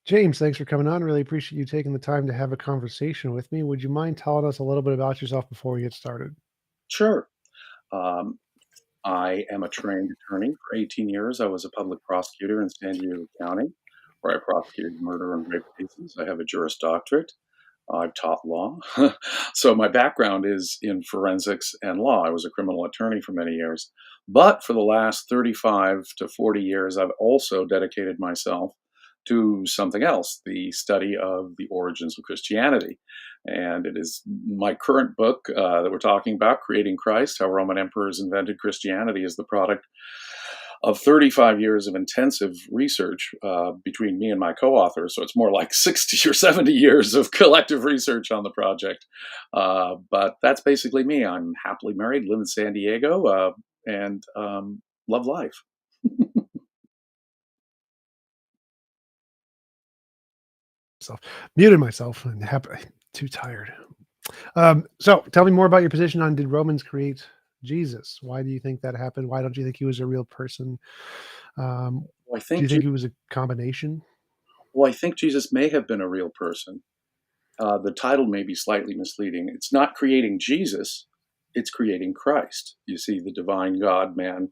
James, thanks for coming on. Really appreciate you taking the time to have a conversation with me. Would you mind telling us a little bit about yourself before we get started? Sure. Um, I am a trained attorney. For 18 years, I was a public prosecutor in San Diego County, where I prosecuted murder and rape cases. I have a Juris Doctorate. I've taught law. So my background is in forensics and law. I was a criminal attorney for many years. But for the last 35 to 40 years, I've also dedicated myself to something else, the study of the origins of Christianity. And it is my current book that we're talking about, Creating Christ, How Roman Emperors Invented Christianity, is the product of 35 years of intensive research between me and my co-author. So it's more like 60 or 70 years of collective research on the project. But that's basically me. I'm happily married, live in San Diego, and love life. Self Muted myself and too tired. So tell me more about your position on did Romans create Jesus? Why do you think that happened? Why don't you think he was a real person? Um, Well, I do you think, think it was a combination? well, I think Jesus may have been a real person. The title may be slightly misleading. It's not creating Jesus, it's creating Christ. You see, the divine God man.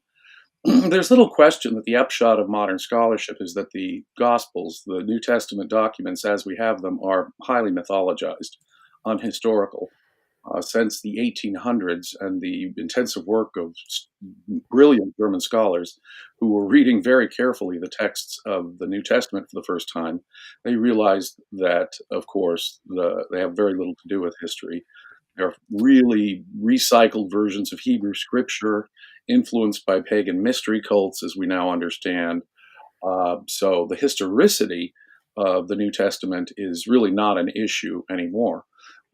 There's little question that the upshot of modern scholarship is that the Gospels, the New Testament documents as we have them, are highly mythologized, unhistorical. Since the 1800s and the intensive work of brilliant German scholars who were reading very carefully the texts of the New Testament for the first time, they realized that, of course, they have very little to do with history. They're really recycled versions of Hebrew scripture, influenced by pagan mystery cults, as we now understand. So the historicity of the New Testament is really not an issue anymore.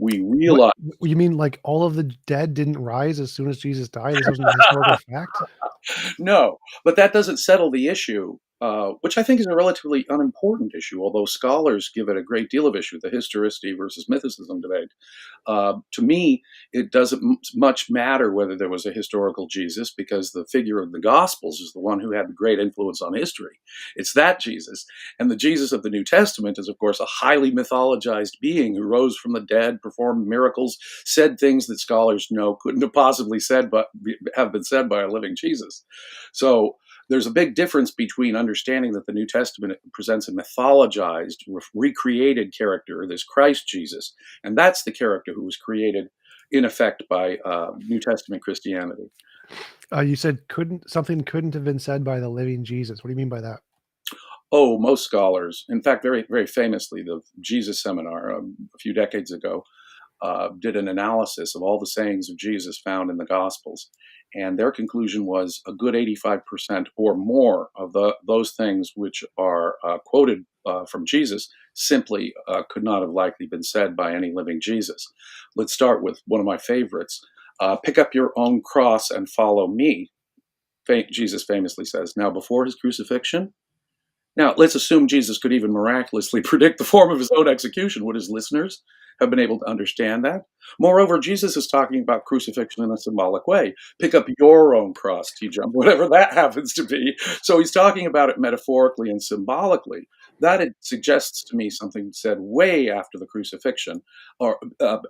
We What realize you mean like all of the dead didn't rise as soon as Jesus died? This wasn't a historical fact? no, but that doesn't settle the issue, which I think is a relatively unimportant issue, although scholars give it a great deal of issue, the historicity versus mythicism debate. To me, it doesn't much matter whether there was a historical Jesus because the figure of the Gospels is the one who had the great influence on history. It's that Jesus. And the Jesus of the New Testament is, of course, a highly mythologized being who rose from the dead, performed miracles, said things that scholars know couldn't have possibly said, but have been said by a living Jesus. So there's a big difference between understanding that the New Testament presents a mythologized, recreated character, this Christ Jesus, and that's the character who was created in effect by New Testament Christianity. You said couldn't have been said by the living Jesus. What do you mean by that? Oh, most scholars, in fact, very, very famously, the Jesus Seminar a few decades ago did an analysis of all the sayings of Jesus found in the Gospels. And their conclusion was a good 85% or more of those things which are quoted from Jesus simply could not have likely been said by any living Jesus. Let's start with one of my favorites. Pick up your own cross and follow me, Jesus famously says. Now, before his crucifixion, now, let's assume Jesus could even miraculously predict the form of his own execution. Would his listeners have been able to understand that? Moreover, Jesus is talking about crucifixion in a symbolic way. Pick up your own cross, TJump, whatever that happens to be. So he's talking about it metaphorically and symbolically. That it suggests to me something said way after the crucifixion, or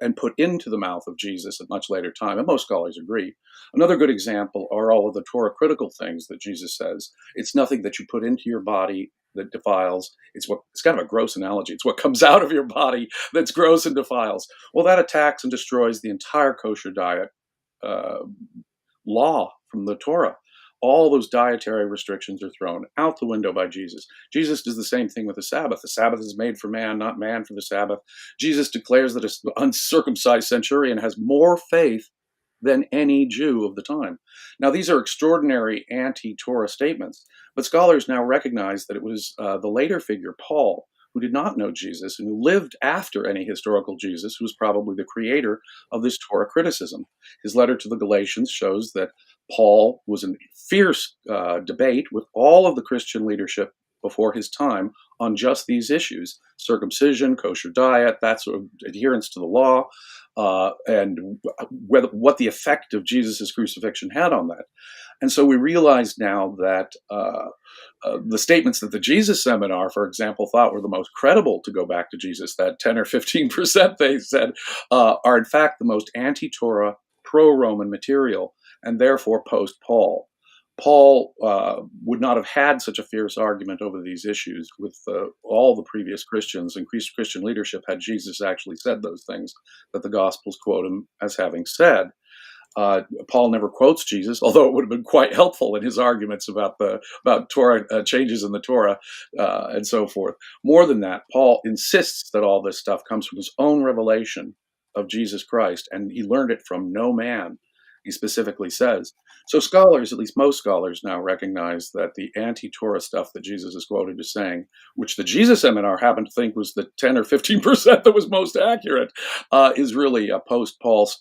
and put into the mouth of Jesus at much later time. And most scholars agree. Another good example are all of the Torah critical things that Jesus says. It's nothing that you put into your body that defiles. It's kind of a gross analogy. It's what comes out of your body that's gross and defiles. Well, that attacks and destroys the entire kosher diet uh, law from the Torah. All those dietary restrictions are thrown out the window by Jesus. Jesus does the same thing with the Sabbath. The Sabbath is made for man, not man for the Sabbath. Jesus declares that an uncircumcised centurion has more faith than any Jew of the time. Now, these are extraordinary anti-Torah statements, but scholars now recognize that it was the later figure, Paul, who did not know Jesus and who lived after any historical Jesus, who was probably the creator of this Torah criticism. His letter to the Galatians shows that Paul was in fierce debate with all of the Christian leadership before his time on just these issues: circumcision, kosher diet, that sort of adherence to the law. and whether what the effect of Jesus' crucifixion had on that. And so we realize now that the statements that the Jesus Seminar, for example, thought were the most credible to go back to Jesus, that 10 or 15% they said, are in fact the most anti-Torah, pro-Roman material, and therefore post-Paul. Paul would not have had such a fierce argument over these issues with all the previous Christians and Christian leadership had Jesus actually said those things that the Gospels quote him as having said. Paul never quotes Jesus, although it would have been quite helpful in his arguments about Torah changes in the Torah and so forth. More than that, Paul insists that all this stuff comes from his own revelation of Jesus Christ, and he learned it from no man. He specifically says. So scholars, at least most scholars now, recognize that the anti-Torah stuff that Jesus is quoted as saying, which the Jesus Seminar happened to think was the 10 or 15% that was most accurate, is really a post-Paul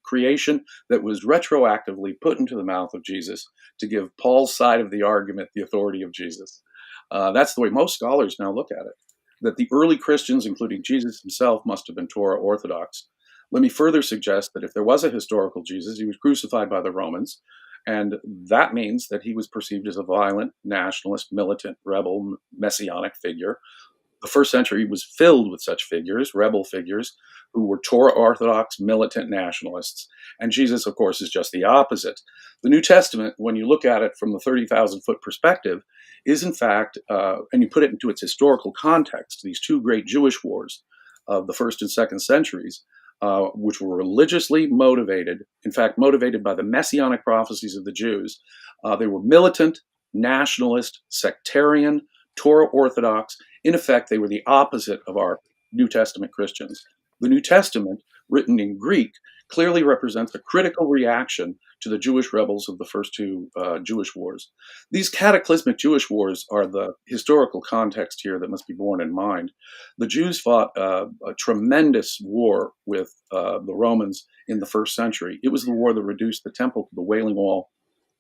creation that was retroactively put into the mouth of Jesus to give Paul's side of the argument the authority of Jesus. That's the way most scholars now look at it, that the early Christians, including Jesus himself, must have been Torah orthodox. Let me further suggest that if there was a historical Jesus, he was crucified by the Romans, and that means that he was perceived as a violent, nationalist, militant, rebel, messianic figure. The first century was filled with such figures, rebel figures, who were Torah orthodox, militant nationalists. And Jesus, of course, is just the opposite. The New Testament, when you look at it from the 30,000-foot perspective, is in fact, and you put it into its historical context, these two great Jewish wars of the first and second centuries, which were religiously motivated, in fact, motivated by the messianic prophecies of the Jews. They were militant, nationalist, sectarian, Torah orthodox. In effect, they were the opposite of our New Testament Christians. The New Testament, written in Greek, clearly represents a critical reaction to the Jewish rebels of the first two Jewish wars. These cataclysmic Jewish wars are the historical context here that must be borne in mind. The Jews fought a tremendous war with the Romans in the first century. It was the war that reduced the temple to the Wailing Wall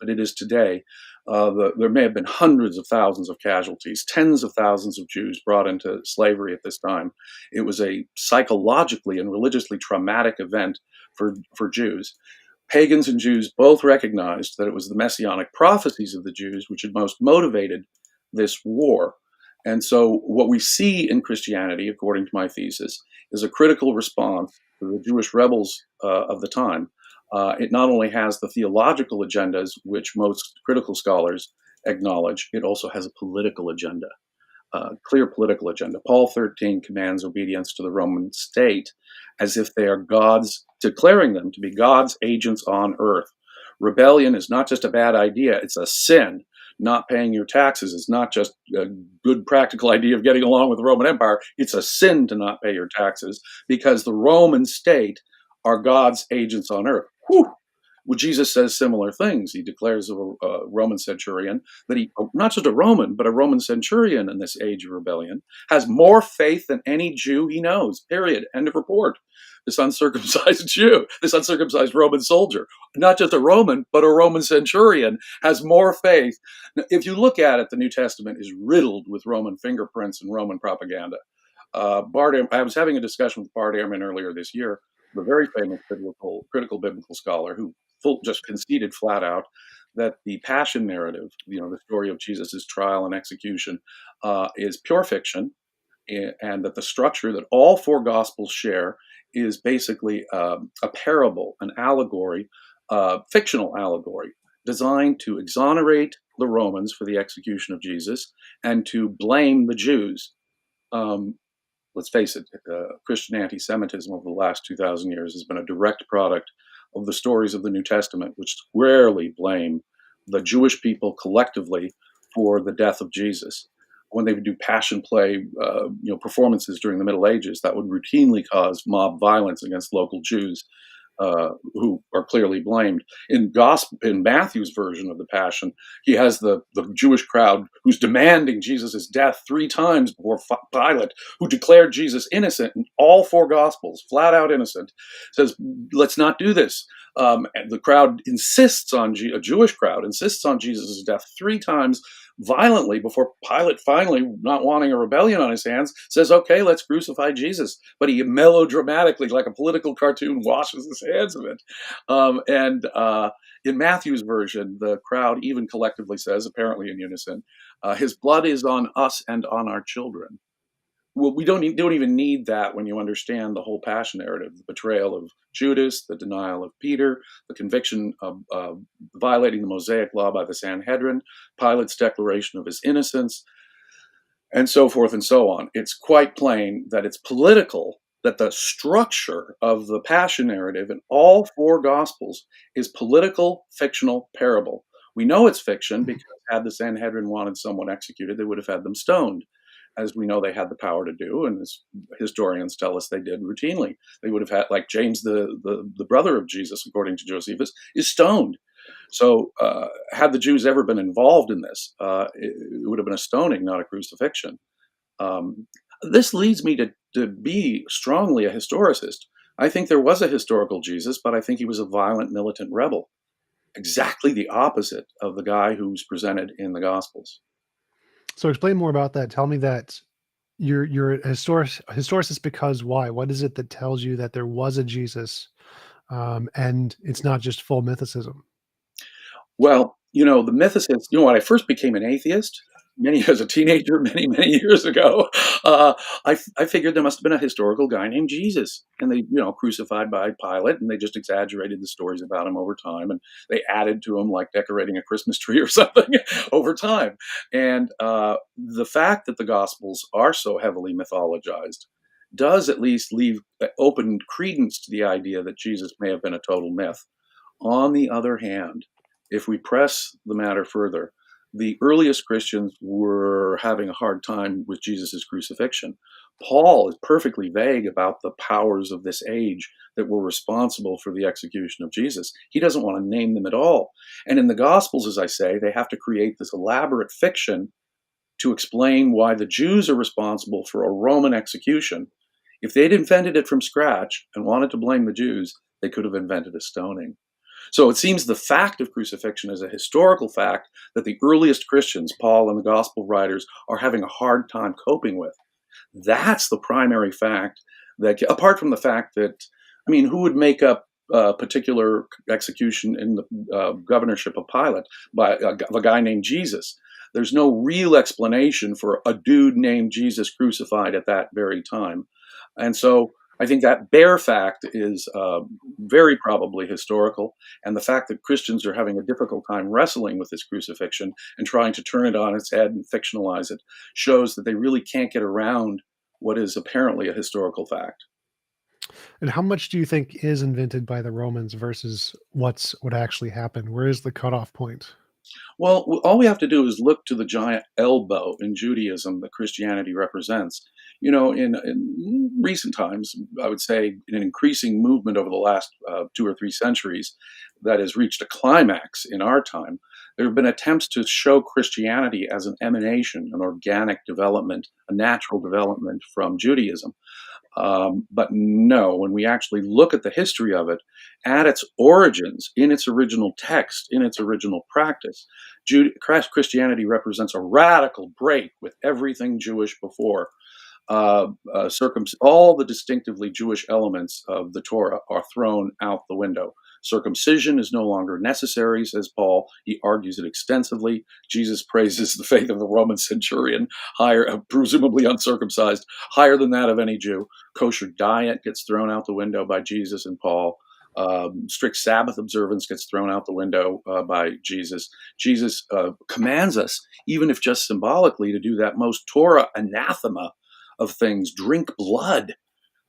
that it is today. There may have been hundreds of thousands of casualties, tens of thousands of Jews brought into slavery at this time. It was a psychologically and religiously traumatic event for Jews. Pagans and Jews both recognized that it was the messianic prophecies of the Jews which had most motivated this war. And so what we see in Christianity, according to my thesis, is a critical response to the Jewish rebels of the time. It not only has the theological agendas, which most critical scholars acknowledge, it also has a political agenda, clear political agenda. Paul 13 commands obedience to the Roman state as if they are God's, declaring them to be God's agents on earth. Rebellion is not just a bad idea, it's a sin. Not paying your taxes is not just a good practical idea of getting along with the Roman Empire. It's a sin to not pay your taxes because the Roman state are God's agents on earth. Whew. Well, Jesus says similar things. He declares of a Roman centurion that he, not just a Roman, but a Roman centurion in this age of rebellion, has more faith than any Jew he knows, period. End of report. This uncircumcised Jew, this uncircumcised Roman soldier, not just a Roman, but a Roman centurion, has more faith. Now, if you look at it, the New Testament is riddled with Roman fingerprints and Roman propaganda. I was having a discussion with Bart Ehrman earlier this year, the very famous critical biblical scholar who just conceded flat out that the passion narrative, the story of Jesus' trial and execution, is pure fiction, and that the structure that all four gospels share is basically a parable, an allegory, fictional allegory, designed to exonerate the Romans for the execution of Jesus and to blame the Jews. Let's face it, Christian anti-Semitism over the last 2,000 years has been a direct product of the stories of the New Testament, which squarely blame the Jewish people collectively for the death of Jesus. When they would do passion play, performances during the Middle Ages, that would routinely cause mob violence against local Jews, who are clearly blamed. In Matthew's version of the Passion, he has the Jewish crowd who's demanding Jesus' death 3 times before Pilate, who declared Jesus innocent in all 4 Gospels, flat out innocent, says, let's not do this. And the crowd insists on, a Jewish crowd insists on Jesus' death 3 times violently before Pilate finally, not wanting a rebellion on his hands, says, okay, let's crucify Jesus. But he melodramatically, like a political cartoon, washes his hands of it. And in Matthew's version, the crowd even collectively says, apparently in unison, his blood is on us and on our children. Well, we don't even need that when you understand the whole passion narrative, the betrayal of Judas, the denial of Peter, the conviction of violating the Mosaic law by the Sanhedrin, Pilate's declaration of his innocence, and so forth and so on. It's quite plain that it's political, that the structure of the passion narrative in all four gospels is political, fictional parable. We know it's fiction because had the Sanhedrin wanted someone executed, they would have had them stoned, as we know they had the power to do, and as historians tell us they did routinely. They would have had, like James, the brother of Jesus, according to Josephus, is stoned. So, had the Jews ever been involved in this, it would have been a stoning, not a crucifixion. Um, this leads me to be strongly a historicist. I think there was a historical Jesus, but I think he was a violent militant rebel, exactly the opposite of the guy who's presented in the Gospels. So explain more about that. Tell me that you're historicist because why? What is it that tells you that there was a Jesus, and it's not just full mythicism? Well, the mythicists, when I first became an atheist, many as a teenager, many, many years ago, I figured there must have been a historical guy named Jesus. And they, crucified by Pilate, and they just exaggerated the stories about him over time. And they added to him like decorating a Christmas tree or something over time. And the fact that the Gospels are so heavily mythologized does at least leave open credence to the idea that Jesus may have been a total myth. On the other hand, if we press the matter further, the earliest Christians were having a hard time with Jesus' crucifixion. Paul is perfectly vague about the powers of this age that were responsible for the execution of Jesus. He doesn't want to name them at all. And in the Gospels, as I say, they have to create this elaborate fiction to explain why the Jews are responsible for a Roman execution. If they'd invented it from scratch and wanted to blame the Jews, they could have invented a stoning. So it seems the fact of crucifixion is a historical fact that the earliest Christians, Paul and the gospel writers, are having a hard time coping with. That's the primary fact that, apart from the fact that, I mean, who would make up a particular execution in the governorship of Pilate by a guy named Jesus? There's no real explanation for a dude named Jesus crucified at that very time. And so I think that bare fact is very probably historical. And the fact that Christians are having a difficult time wrestling with this crucifixion and trying to turn it on its head and fictionalize it shows that they really can't get around what is apparently a historical fact. And how much do you think is invented by the Romans versus what actually happened? Where is the cutoff point? Well, all we have to do is look to the giant elbow in Judaism that Christianity represents. In recent times, I would say in an increasing movement over the last 2 or 3 centuries that has reached a climax in our time, there have been attempts to show Christianity as an emanation, an organic development, a natural development from Judaism. But no, when we actually look at the history of it, at its origins, in its original text, in its original practice, Christianity represents a radical break with everything Jewish before. All the distinctively Jewish elements of the Torah are thrown out the window. Circumcision is no longer necessary, says Paul. He argues it extensively. Jesus praises the faith of the Roman centurion, higher, presumably uncircumcised, higher than that of any Jew. Kosher diet gets thrown out the window by Jesus and Paul. Strict Sabbath observance gets thrown out the window by Jesus. Jesus commands us, even if just symbolically, to do that most Torah anathema of things, drink blood.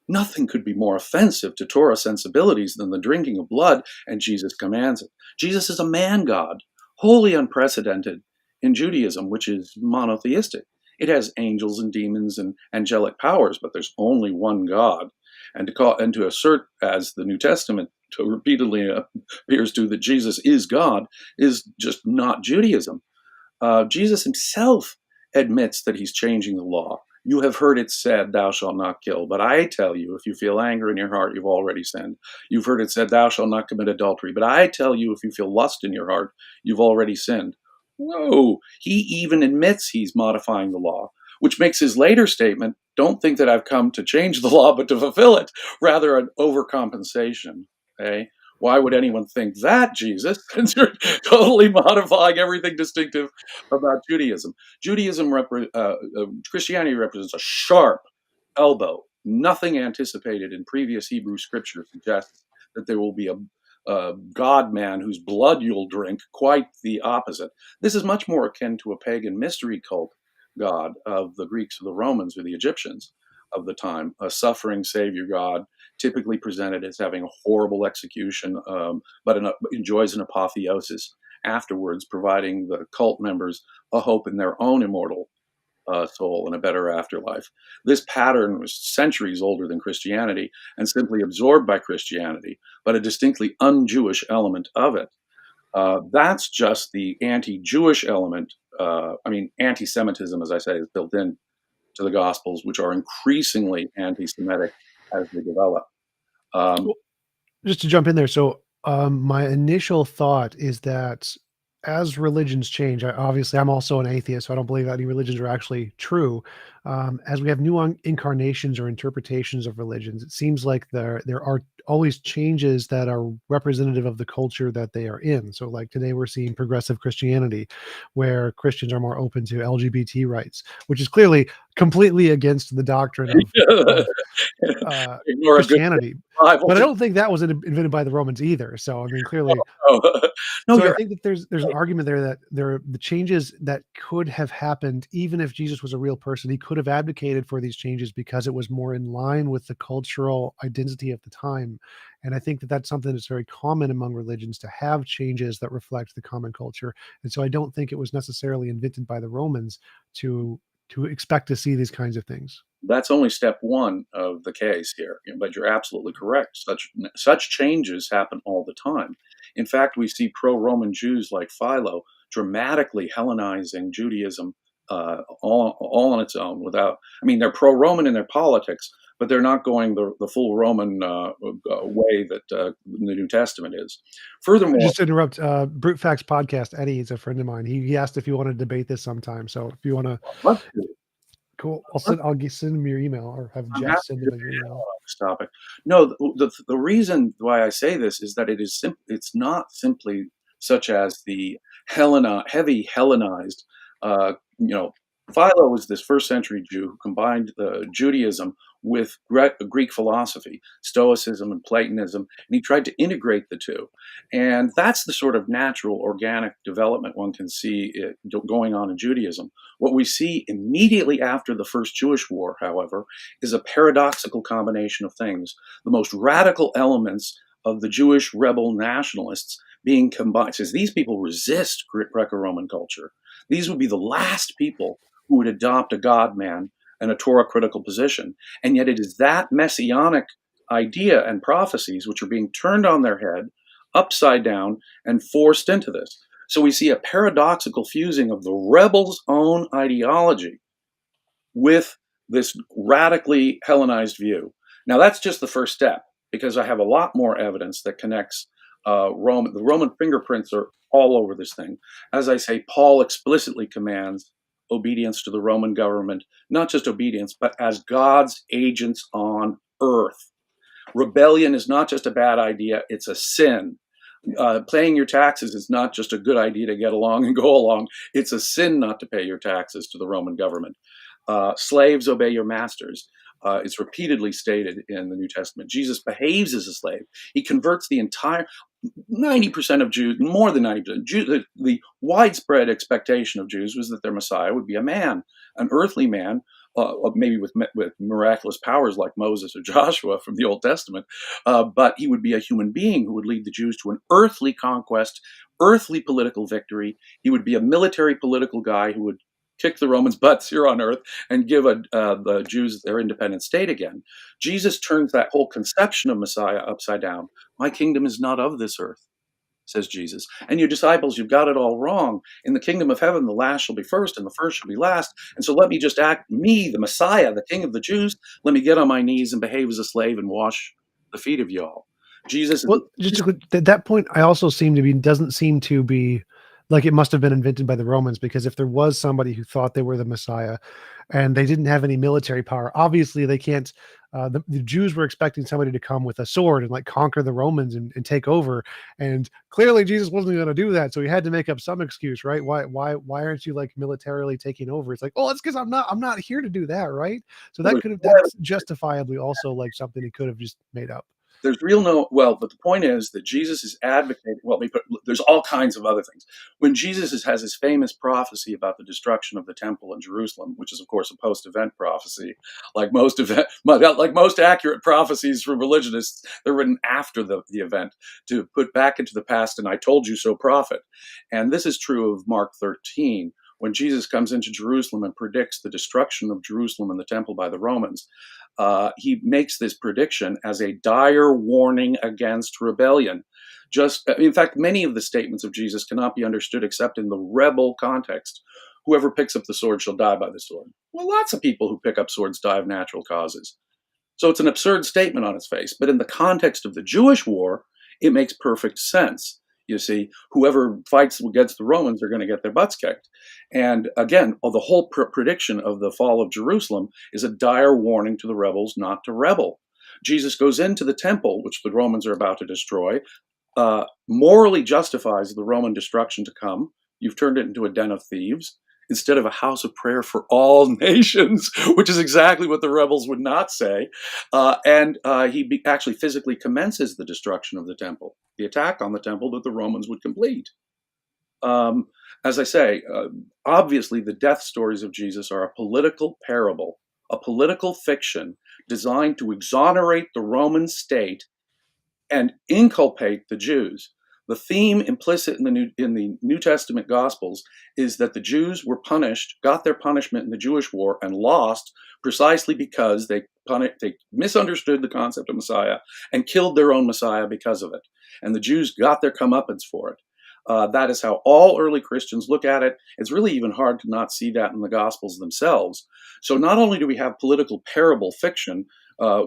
Nothing could be more offensive to Torah sensibilities than the drinking of blood, and Jesus commands it. Jesus is a man God, wholly unprecedented in Judaism, which is monotheistic. It has angels and demons and angelic powers, but there's only one God. And to assert, as the New Testament repeatedly appears to, that Jesus is God is just not Judaism. Jesus himself admits that he's changing the law. You have heard it said, thou shalt not kill. But I tell you, if you feel anger in your heart, you've already sinned. You've heard it said, thou shalt not commit adultery. But I tell you, if you feel lust in your heart, you've already sinned. Whoa. He even admits he's modifying the law, which makes his later statement, don't think that I've come to change the law, but to fulfill it, rather an overcompensation. Okay? Why would anyone think that, Jesus, since you're totally modifying everything distinctive about Judaism? Christianity represents a sharp elbow. Nothing anticipated in previous Hebrew scripture suggests that there will be a God man whose blood you'll drink, quite the opposite. This is much more akin to a pagan mystery cult god of the Greeks or the Romans or the Egyptians of the time, a suffering savior god, typically presented as having a horrible execution, but enjoys an apotheosis afterwards, providing the cult members a hope in their own immortal soul and a better afterlife. This pattern was centuries older than Christianity and simply absorbed by Christianity, but a distinctly un Jewish element of it. That's just the anti Jewish element. Anti Semitism, as I say, is built in to the Gospels, which are increasingly anti Semitic as they develop. Um, Well, just to jump in there, so, my initial thought is that as religions change, obviously, I'm also an atheist, so I don't believe that any religions are actually true. As we have new incarnations or interpretations of religions, it seems like there are always changes that are representative of the culture that they are in. So, like today, we're seeing progressive Christianity, where Christians are more open to LGBT rights, which is clearly completely against the doctrine of uh, Ignore a good Christianity. Bible But I to don't think that was invented by the Romans either. So I mean, clearly, know. No, so I you're think that there's an right. argument there that the changes that could have happened, even if Jesus was a real person, he could have advocated for these changes because it was more in line with the cultural identity of the time. And I think that that's something that's very common among religions to have changes that reflect the common culture. And so I don't think it was necessarily invented by the Romans to expect to see these kinds of things. That's only step one of the case here, but you're absolutely correct. Such changes happen all the time. In fact, we see pro-Roman Jews like Philo dramatically Hellenizing Judaism all on its own. Without, I mean, they're pro-Roman in their politics, but they're not going the full Roman way that the New Testament is. Furthermore, Just to interrupt, Brute Facts podcast, Eddie is a friend of mine. He asked if you wanted to debate this sometime. So if you want to, let's do cool. it. Send him your email or have I'm Jeff happy send to him your be email. on this topic. No, the reason why I say this is that it's not simply such as the heavy Hellenized, you know, Philo was this first century Jew who combined Judaism with Greek philosophy, Stoicism and Platonism, and he tried to integrate the two. And that's the sort of natural, organic development one can see going on in Judaism. What we see immediately after the First Jewish War, however, is a paradoxical combination of things. The most radical elements of the Jewish rebel nationalists being combined, says these people resist Greco-Roman culture. These would be the last people who would adopt a God man and a Torah critical position. And yet it is that messianic idea and prophecies which are being turned on their head, upside down, and forced into this. So we see a paradoxical fusing of the rebels' own ideology with this radically Hellenized view. Now, that's just the first step because I have a lot more evidence that connects Rome. The Roman fingerprints are all over this thing. As I say, Paul explicitly commands obedience to the Roman government, not just obedience, but as God's agents on earth. Rebellion is not just a bad idea, it's a sin. Paying your taxes is not just a good idea to get along and go along. It's a sin not to pay your taxes to the Roman government. Slaves obey your masters. It's repeatedly stated in the New Testament. Jesus behaves as a slave. He converts the entire 90% of Jews, more than 90%. The widespread expectation of Jews was that their Messiah would be a man, an earthly man, maybe with miraculous powers like Moses or Joshua from the Old Testament, but he would be a human being who would lead the Jews to an earthly conquest, earthly political victory. He would be a military political guy who would kick the Romans' butts here on earth and give the Jews their independent state again. Jesus turns that whole conception of Messiah upside down. My kingdom is not of this earth, says Jesus. And you disciples, you've got it all wrong. In the kingdom of heaven, the last shall be first and the first shall be last. And so let me just act me, the Messiah, the King of the Jews. Let me get on my knees and behave as a slave and wash the feet of y'all. Jesus is Well, just to, at that point, I also seem to be doesn't seem to be Like, it must have been invented by the Romans, because if there was somebody who thought they were the Messiah and they didn't have any military power, obviously they can't. The Jews were expecting somebody to come with a sword and like conquer the Romans and take over. And clearly Jesus wasn't going to do that. So he had to make up some excuse, right? Why aren't you like militarily taking over? It's like, oh, it's because I'm not here to do that, right? So Well, that's justifiably also like something he could have just made up. there's real no well, but the point is that Jesus is advocating. Well, there's all kinds of other things. When has his famous prophecy about the destruction of the temple in Jerusalem, which is of course a post-event prophecy, like most accurate prophecies from religionists, they're written after the event to put back into the past. And I told you so, prophet. And this is true of Mark 13. When Jesus comes into Jerusalem and predicts the destruction of Jerusalem and the temple by the Romans, he makes this prediction as a dire warning against rebellion. In fact, many of the statements of Jesus cannot be understood except in the rebel context. Whoever picks up the sword shall die by the sword. Well, lots of people who pick up swords die of natural causes. So it's an absurd statement on its face. But in the context of the Jewish war, it makes perfect sense. You see, whoever fights against the Romans are going to get their butts kicked. And again, the whole prediction of the fall of Jerusalem is a dire warning to the rebels not to rebel. Jesus goes into the temple, which the Romans are about to destroy, morally justifies the Roman destruction to come. You've turned it into a den of thieves instead of a house of prayer for all nations, which is exactly what the rebels would not say. And he actually physically commences the destruction of the temple, the attack on the temple that the Romans would complete. Um, as I say, obviously the death stories of Jesus are a political parable, a political fiction designed to exonerate the Roman state and inculpate the Jews. The theme implicit in the New Testament Gospels is that the Jews were punished, got their punishment in the Jewish war, and lost precisely because they misunderstood the concept of Messiah and killed their own Messiah because of it. And the Jews got their comeuppance for it. That is how all early Christians look at it. It's really even hard to not see that in the Gospels themselves. So not only do we have political parable fiction,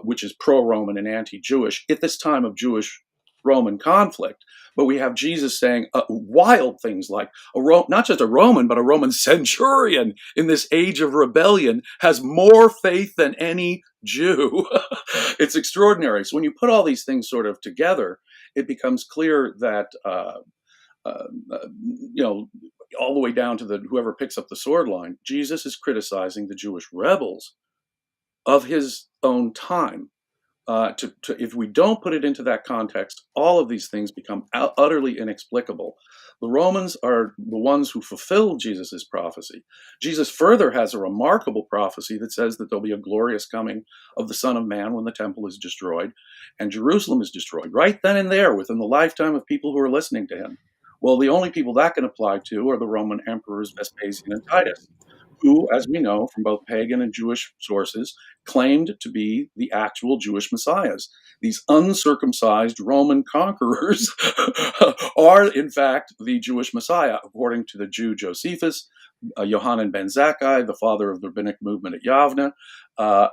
which is pro-Roman and anti-Jewish at this time of Jewish-Roman conflict, but we have Jesus saying wild things like not just a Roman, but a Roman centurion in this age of rebellion has more faith than any Jew. It's extraordinary. So when you put all these things sort of together, it becomes clear that uh, all the way down to whoever picks up the sword line, Jesus is criticizing the Jewish rebels of his own time. If we don't put it into that context, all of these things become utterly inexplicable. The Romans are the ones who fulfilled Jesus's prophecy. Jesus further has a remarkable prophecy that says that there'll be a glorious coming of the Son of Man when the temple is destroyed and Jerusalem is destroyed, right then and there within the lifetime of people who are listening to him. Well, the only people that can apply to are the Roman emperors Vespasian and Titus, who, as we know from both pagan and Jewish sources, claimed to be the actual Jewish messiahs. These uncircumcised Roman conquerors are, in fact, the Jewish Messiah, according to the Jew Josephus, Yohanan ben Zakkai, the father of the rabbinic movement at Yavne,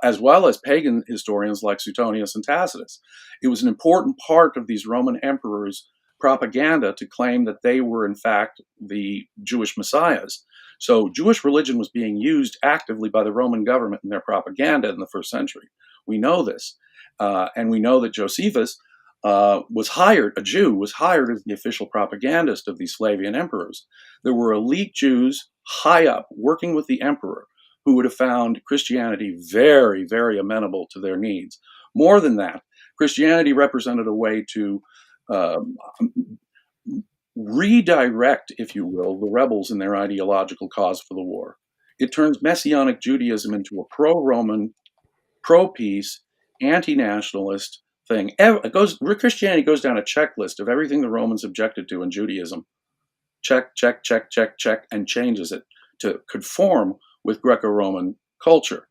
as well as pagan historians like Suetonius and Tacitus. It was an important part of these Roman emperors' propaganda to claim that they were, in fact, the Jewish messiahs. So Jewish religion was being used actively by the Roman government in their propaganda in the first century. We know this. And we know that Josephus a Jew was hired as the official propagandist of these Flavian emperors. There were elite Jews high up working with the emperor who would have found Christianity very, very amenable to their needs. More than that, Christianity represented a way to um, redirect, if you will, the rebels in their ideological cause for the war. It turns Messianic Judaism into a pro-Roman, pro-peace, anti-nationalist thing. Christianity goes down a checklist of everything the Romans objected to in Judaism. Check, check, check, check, check, and changes it to conform with Greco-Roman culture.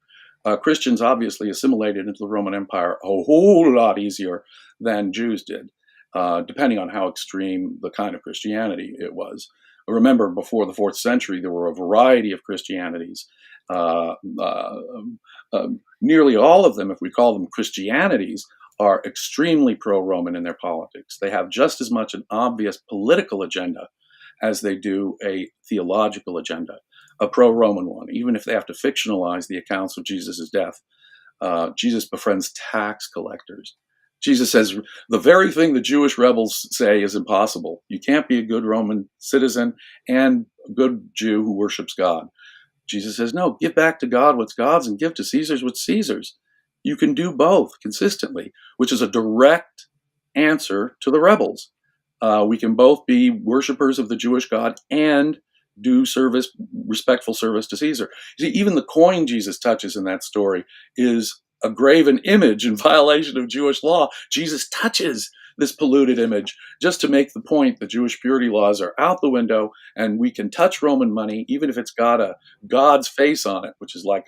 Christians obviously assimilated into the Roman Empire a whole lot easier than Jews did. Depending on how extreme the kind of Christianity it was. Remember, before the 4th century, there were a variety of Christianities. Nearly all of them, if we call them Christianities, are extremely pro-Roman in their politics. They have just as much an obvious political agenda as they do a theological agenda, a pro-Roman one, even if they have to fictionalize the accounts of Jesus' death. Jesus befriends tax collectors. Jesus says the very thing the Jewish rebels say is impossible. You can't be a good Roman citizen and a good Jew who worships God. Jesus says, no, give back to God what's God's and give to Caesar's what's Caesar's. You can do both consistently, which is a direct answer to the rebels. We can both be worshipers of the Jewish God and do service, respectful service to Caesar. You see, even the coin Jesus touches in that story is a graven image in violation of Jewish law. Jesus touches this polluted image just to make the point that Jewish purity laws are out the window and we can touch Roman money even if it's got a God's face on it, which is like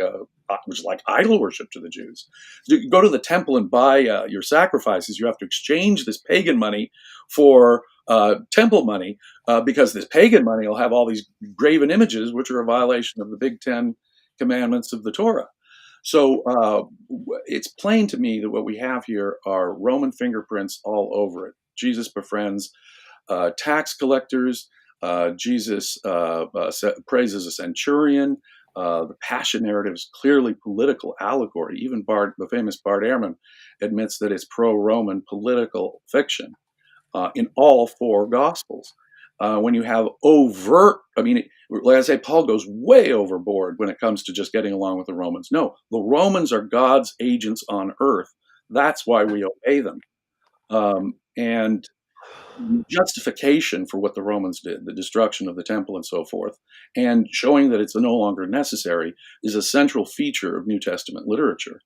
idol worship to the Jews. You go to the temple and buy your sacrifices. You have to exchange this pagan money for temple money because this pagan money will have all these graven images, which are a violation of the Big Ten commandments of the Torah. So it's plain to me that what we have here are Roman fingerprints all over it. Jesus befriends tax collectors. Jesus praises a centurion. The Passion narrative is clearly political allegory. Even the famous Bart Ehrman, admits that it's pro-Roman political fiction in all four Gospels. When you have overt, like I say, Paul goes way overboard when it comes to just getting along with the Romans. No, the Romans are God's agents on earth. That's why we obey them. And justification for what the Romans did, the destruction of the temple and so forth, and showing that it's no longer necessary is a central feature of New Testament literature.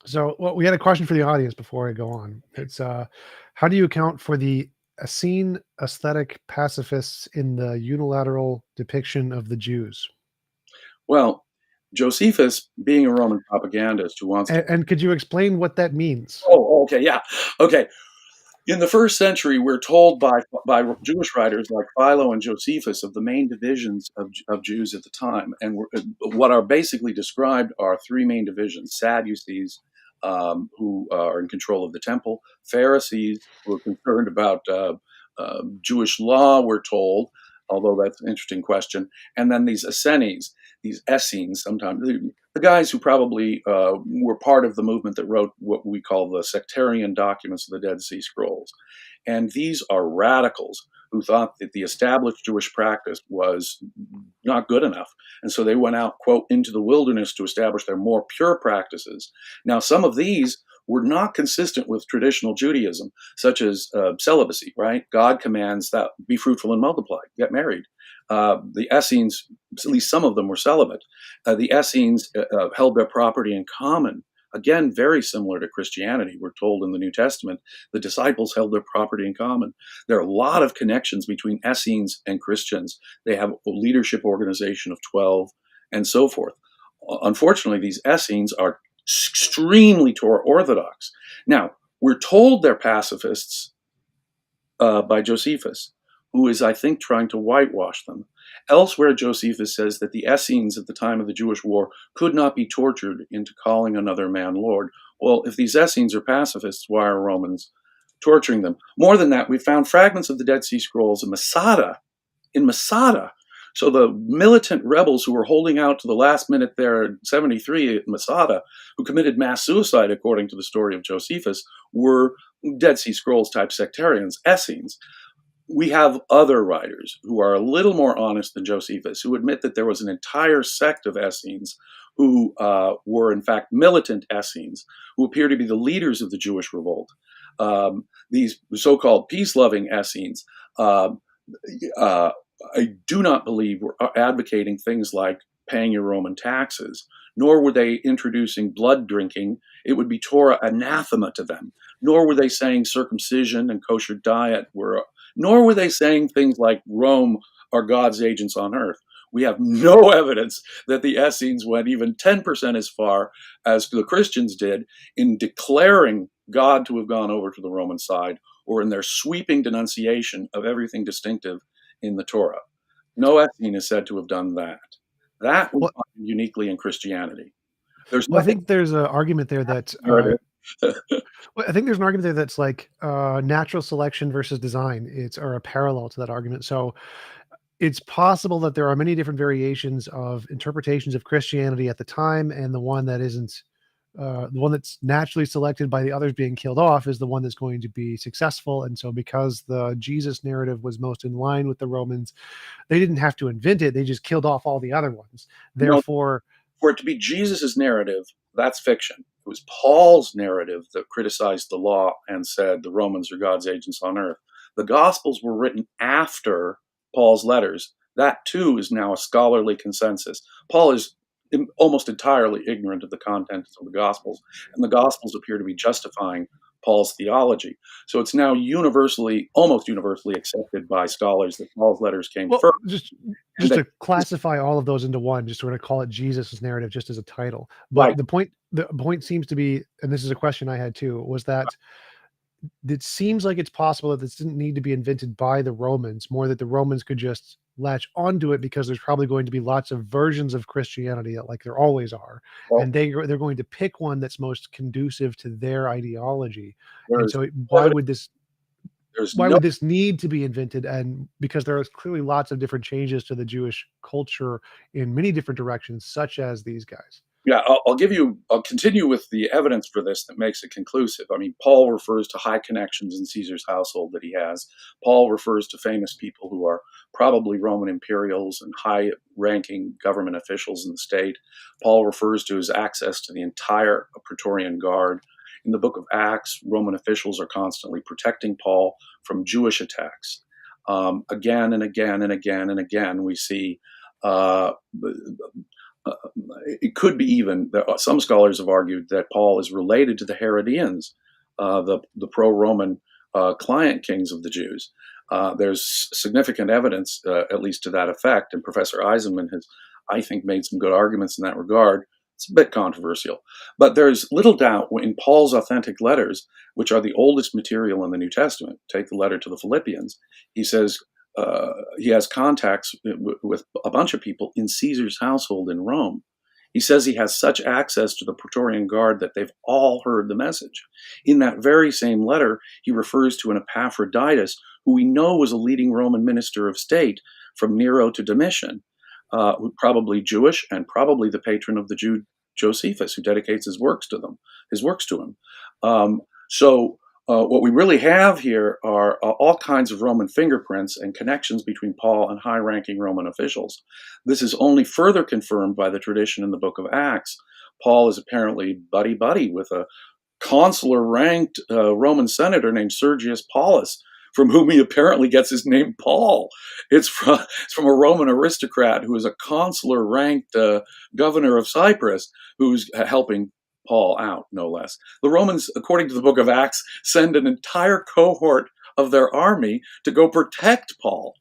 So, well, we had a question for the audience before I go on. It's how do you account for the Essene aesthetic pacifists in the unilateral depiction of the Jews? Well, Josephus, being a Roman propagandist who wants to. And could you explain what that means? Oh, okay, yeah. Okay. In the first century, we're told by Jewish writers like Philo and Josephus of the main divisions of Jews at the time. And what are basically described are three main divisions: Sadducees, who are in control of the temple; Pharisees, who are concerned about Jewish law, we're told, although that's an interesting question; and then these Essenes, these Essenes, sometimes the guys who probably were part of the movement that wrote what we call the sectarian documents of the Dead Sea Scrolls. And these are radicals who thought that the established Jewish practice was not good enough. And so they went out, quote, into the wilderness to establish their more pure practices. Now, some of these were not consistent with traditional Judaism, such as celibacy, right? God commands that be fruitful and multiply, get married. The Essenes, at least some of them were celibate. The Essenes held their property in common. Again, very similar to Christianity. We're told in the New Testament, the disciples held their property in common. There are a lot of connections between Essenes and Christians. They have a leadership organization of 12 and so forth. Unfortunately, these Essenes are extremely Torah orthodox. Now, we're told they're pacifists by Josephus, who is, I think, trying to whitewash them. Elsewhere, Josephus says that the Essenes at the time of the Jewish war could not be tortured into calling another man Lord. Well, if these Essenes are pacifists, why are Romans torturing them? More than that, we found fragments of the Dead Sea Scrolls in Masada. So the militant rebels who were holding out to the last minute there in 73 at Masada, who committed mass suicide, according to the story of Josephus, were Dead Sea Scrolls type sectarians, Essenes. We have other writers who are a little more honest than Josephus, who admit that there was an entire sect of Essenes who were, in fact, militant Essenes, who appear to be the leaders of the Jewish revolt. These so-called peace-loving Essenes, I do not believe were advocating things like paying your Roman taxes, nor were they introducing blood drinking. It would be Torah anathema to them. Nor were they saying circumcision and kosher diet were, nor were they saying things like Rome are God's agents on earth. We have no evidence that the Essenes went even 10% as far as the Christians did in declaring God to have gone over to the Roman side, or in their sweeping denunciation of everything distinctive in the Torah. No Essene is said to have done that. That we Well, find uniquely in Christianity. There's well, I nothing think there's an argument there that narrative. Well, I think there's an argument there that's like natural selection versus design. It's or a parallel to that argument. So it's possible that there are many different variations of interpretations of Christianity at the time, and the one that isn't, the one that's naturally selected by the others being killed off is the one that's going to be successful. And so, because the Jesus narrative was most in line with the Romans, they didn't have to invent it; they just killed off all the other ones. No, Therefore, for it to be Jesus's narrative, that's fiction. It was Paul's narrative that criticized the law and said the Romans are God's agents on earth. The Gospels were written after Paul's letters. That too is now a scholarly consensus. Paul is almost entirely ignorant of the contents of the Gospels, and the Gospels appear to be justifying Paul's theology. So it's now universally, almost universally accepted by scholars that Paul's letters came well, first, and just that to classify all of those into one, just sort of call it Jesus' narrative, just as a title. right. But the point seems to be, and this is a question I had too, was that it seems like it's possible that this didn't need to be invented by the Romans, more that the Romans could just latch onto it because there's probably going to be lots of versions of Christianity, like there always are, Well, and they're going to pick one that's most conducive to their ideology. there And is so, no why evidence. would this There's why no would this need to be invented? And because there is clearly lots of different changes to the Jewish culture in many different directions, such as these guys. Yeah, I'll continue with the evidence for this that makes it conclusive. I mean, Paul refers to high connections in Caesar's household that he has. Paul refers to famous people who are probably Roman imperials and high ranking government officials in the state. Paul refers to his access to the entire Praetorian Guard. In the book of Acts, Roman officials are constantly protecting Paul from Jewish attacks. Again and again and again and again, we see uh, uh, it could be even, some scholars have argued that Paul is related to the Herodians, the pro Roman client kings of the Jews. There's significant evidence, at least to that effect, and Professor Eisenman has, I think, made some good arguments in that regard. It's a bit controversial, but there's little doubt in Paul's authentic letters, which are the oldest material in the New Testament. Take the letter to the Philippians. He says he has contacts with a bunch of people in Caesar's household in Rome. He says he has such access to the Praetorian Guard that they've all heard the message. In that very same letter, he refers to an Epaphroditus, who we know was a leading Roman minister of state from Nero to Domitian, probably Jewish and probably the patron of the Jew Josephus, who dedicates his works to him. Um, so what we really have here are all kinds of Roman fingerprints and connections between Paul and high ranking Roman officials. This is only further confirmed by the tradition in the book of Acts. Paul is apparently buddy buddy with a consular ranked Roman senator named Sergius Paulus, from whom he apparently gets his name Paul. It's from a Roman aristocrat who is a consular ranked governor of Cyprus who's helping Paul out, no less. The Romans, according to the book of Acts, send an entire cohort of their army to go protect Paul,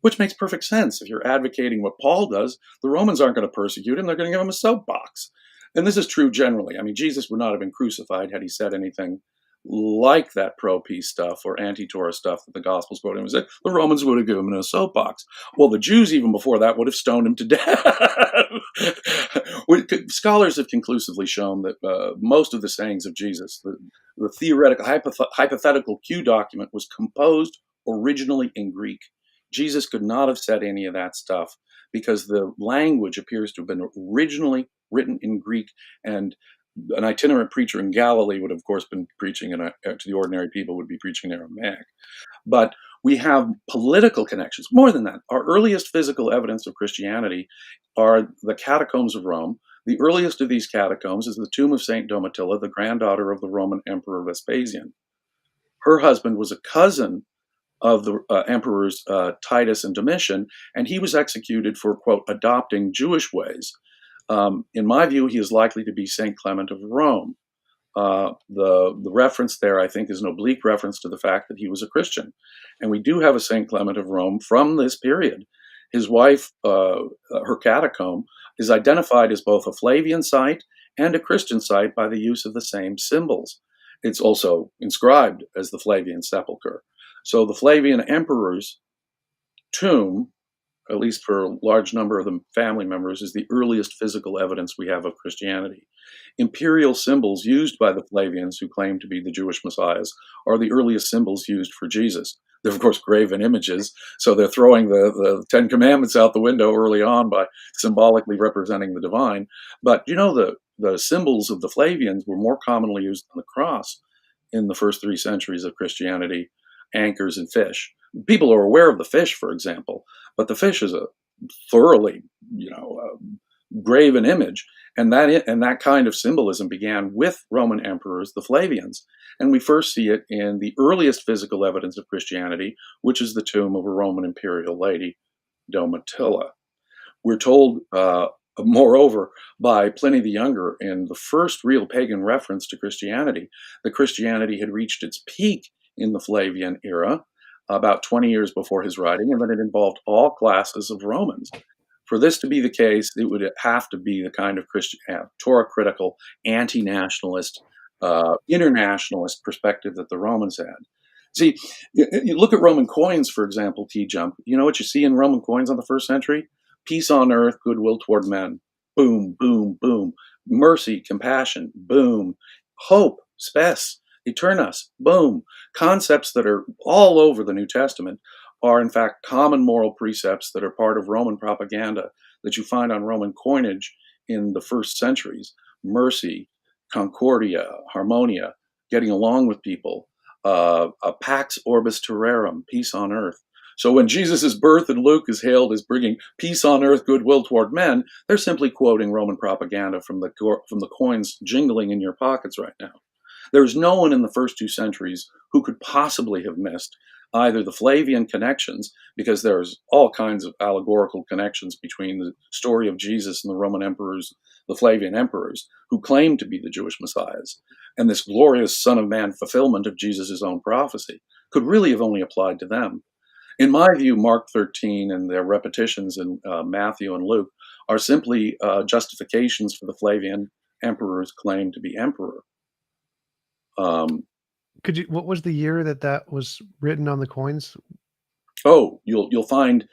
which makes perfect sense. If you're advocating what Paul does, the Romans aren't going to persecute him, they're going to give him a soapbox. And this is true generally. I mean, Jesus would not have been crucified had he said anything like that pro-peace stuff or anti-Torah stuff that the Gospels quote him. The Romans would have given him a soapbox. Well, the Jews, even before that, would have stoned him to death. Scholars have conclusively shown that most of the sayings of Jesus, the theoretical, hypothetical Q document, was composed originally in Greek. Jesus could not have said any of that stuff because the language appears to have been originally written in Greek, and an itinerant preacher in Galilee would, of course, been preaching to the ordinary people would be preaching in Aramaic. But we have political connections. More than that, our earliest physical evidence of Christianity are the catacombs of Rome. The earliest of these catacombs is the tomb of Saint Domitilla, the granddaughter of the Roman Emperor Vespasian. Her husband was a cousin of the emperors Titus and Domitian, and he was executed for, quote, adopting Jewish ways. In my view, he is likely to be Saint Clement of Rome. The reference there, I think, is an oblique reference to the fact that he was a Christian. And we do have a Saint Clement of Rome from this period. His wife, her catacomb, is identified as both a Flavian site and a Christian site by the use of the same symbols. It's also inscribed as the Flavian sepulchre. So the Flavian emperor's tomb, at least for a large number of the family members, is the earliest physical evidence we have of Christianity. Imperial symbols used by the Flavians, who claim to be the Jewish messiahs, are the earliest symbols used for Jesus. They're, of course, graven images, so they're throwing the Ten Commandments out the window early on by symbolically representing the divine. But the symbols of the Flavians were more commonly used than the cross in the first 3 centuries of Christianity: anchors and fish. People are aware of the fish, for example, but the fish is a thoroughly, graven image, and that kind of symbolism began with Roman emperors, the Flavians, and we first see it in the earliest physical evidence of Christianity, which is the tomb of a Roman imperial lady, Domitilla. We're told, moreover, by Pliny the Younger, in the first real pagan reference to Christianity, that Christianity had reached its peak in the Flavian era, about 20 years before his writing, and that it involved all classes of Romans. For this to be the case, it would have to be the kind of Christian, Torah critical, anti nationalist, internationalist perspective that the Romans had. See, you look at Roman coins, for example, TJump. You know what you see in Roman coins on the first century? Peace on earth, goodwill toward men. Boom, boom, boom. Mercy, compassion. Boom. Hope, spes, eternas. Boom. Concepts that are all over the New Testament are, in fact, common moral precepts that are part of Roman propaganda that you find on Roman coinage in the first centuries. Mercy, concordia, harmonia, getting along with people, a pax orbis terrarum, peace on earth. So when Jesus' birth in Luke is hailed as bringing peace on earth, goodwill toward men, they're simply quoting Roman propaganda from the coins jingling in your pockets right now. There's no one in the first 2 centuries who could possibly have missed either the Flavian connections, because there's all kinds of allegorical connections between the story of Jesus and the Roman emperors, the Flavian emperors, who claimed to be the Jewish messiahs, and this glorious Son of Man fulfillment of Jesus' own prophecy could really have only applied to them. In my view, Mark 13 and their repetitions in Matthew and Luke are simply justifications for the Flavian emperor's claim to be emperor. Um, Could you? What was the year that was written on the coins? you'll find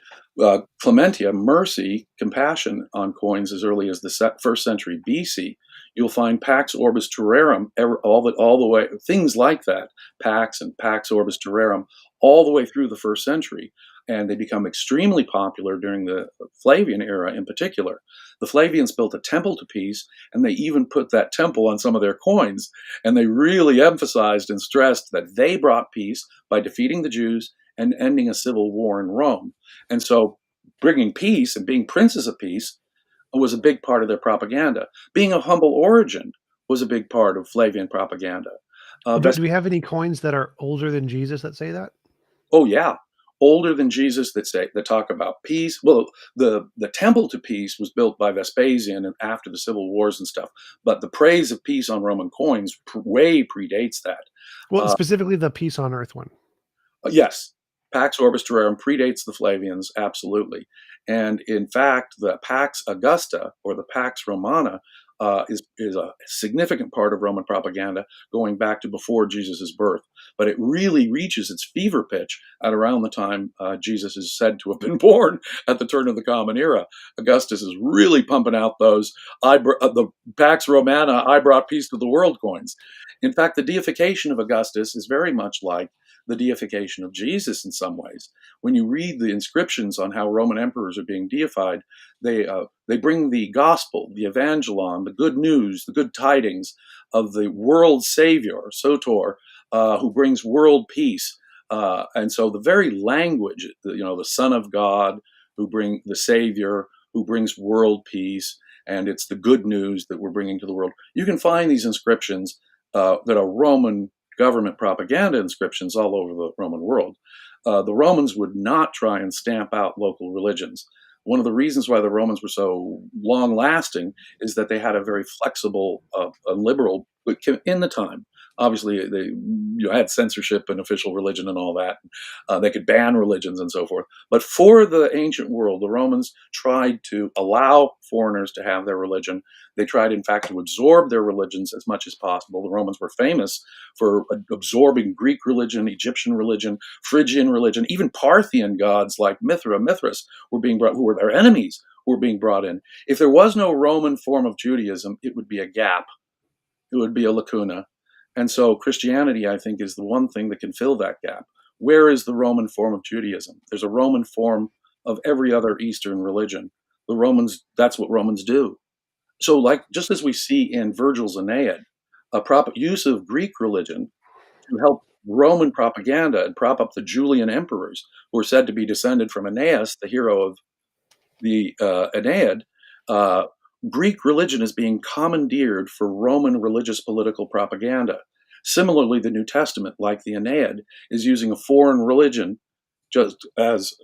clementia, mercy, compassion on coins as early as the first century BC. You'll find pax orbis terrarum, all the way, things like that, pax and pax orbis terrarum, all the way through the first century. And they become extremely popular during the Flavian era in particular. The Flavians built a temple to peace, and they even put that temple on some of their coins. And they really emphasized and stressed that they brought peace by defeating the Jews and ending a civil war in Rome. And so bringing peace and being princes of peace was a big part of their propaganda. Being of humble origin was a big part of Flavian propaganda. Do we have any coins that are older than Jesus that say that? Oh yeah, older than Jesus, that talk about peace. Well, the temple to peace was built by Vespasian and after the civil wars and stuff. But the praise of peace on Roman coins way predates that. Well, Uh, specifically the peace on earth one. Yes, Pax Orbis Terrarum predates the Flavians, absolutely. And in fact, the Pax Augusta or the Pax Romana is a significant part of Roman propaganda going back to before Jesus' birth. But it really reaches its fever pitch at around the time Jesus is said to have been born at the turn of the Common Era. Augustus is really pumping out those the Pax Romana, I brought peace to the world coins. In fact, the deification of Augustus is very much like the deification of Jesus in some ways. When you read the inscriptions on how Roman emperors are being deified, they bring the gospel, the evangelon, the good news, the good tidings of the world savior, Soter, who brings world peace. And so the very language, the Son of God, who bring the Savior, who brings world peace, and it's the good news that we're bringing to the world. You can find these inscriptions that are Roman government propaganda inscriptions all over the Roman world. The Romans would not try and stamp out local religions. One of the reasons why the Romans were so long lasting is that they had a very flexible, liberal, in the time. Obviously, they had censorship and official religion and all that. They could ban religions and so forth. But for the ancient world, the Romans tried to allow foreigners to have their religion. They tried, in fact, to absorb their religions as much as possible. The Romans were famous for absorbing Greek religion, Egyptian religion, Phrygian religion, even Parthian gods like Mithras were being brought, who were their enemies, who were being brought in. If there was no Roman form of Judaism, it would be a gap. It would be a lacuna. And so Christianity, I think, is the one thing that can fill that gap. Where is the Roman form of Judaism? There's a Roman form of every other Eastern religion. The Romans, that's what Romans do. So, like, just as we see in Virgil's Aeneid, a proper use of Greek religion to help Roman propaganda and prop up the Julian emperors, who are said to be descended from Aeneas, the hero of the Aeneid, uh, Greek religion is being commandeered for Roman religious political propaganda. Similarly, the New Testament, like the Aeneid, is using a foreign religion, just as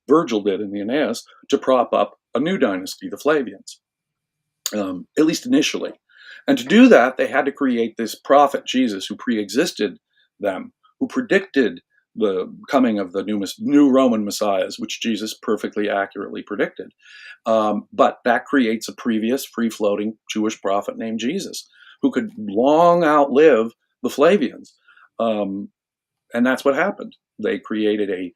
Virgil did in the Aeneas, to prop up a new dynasty, the Flavians, at least initially. And to do that, they had to create this prophet Jesus who pre-existed them, who predicted the coming of the new Roman messiahs, which Jesus perfectly accurately predicted. But that creates a previous free-floating Jewish prophet named Jesus, who could long outlive the Flavians. And that's what happened. They created a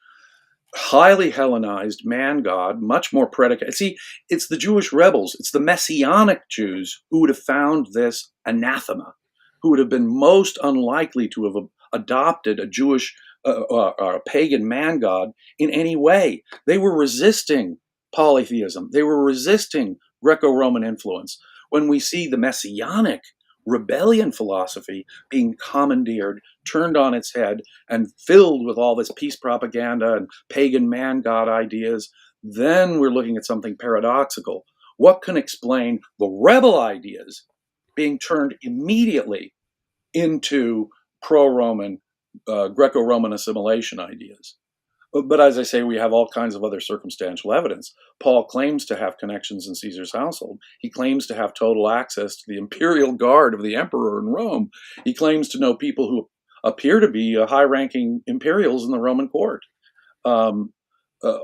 highly Hellenized man god, much more predicated. See, it's the Jewish rebels, it's the Messianic Jews who would have found this anathema, who would have been most unlikely to have adopted a Jewish or a pagan man god in any way. They were resisting polytheism, they were resisting Greco Roman influence. When we see the Messianic rebellion philosophy being commandeered, turned on its head, and filled with all this peace propaganda and pagan man god ideas, then we're looking at something paradoxical. What can explain the rebel ideas being turned immediately into pro-Roman, Greco-Roman assimilation ideas? But as I say, we have all kinds of other circumstantial evidence. Paul claims to have connections in Caesar's household. He claims to have total access to the imperial guard of the emperor in Rome. He claims to know people who appear to be high-ranking imperials in the Roman court. Um, uh,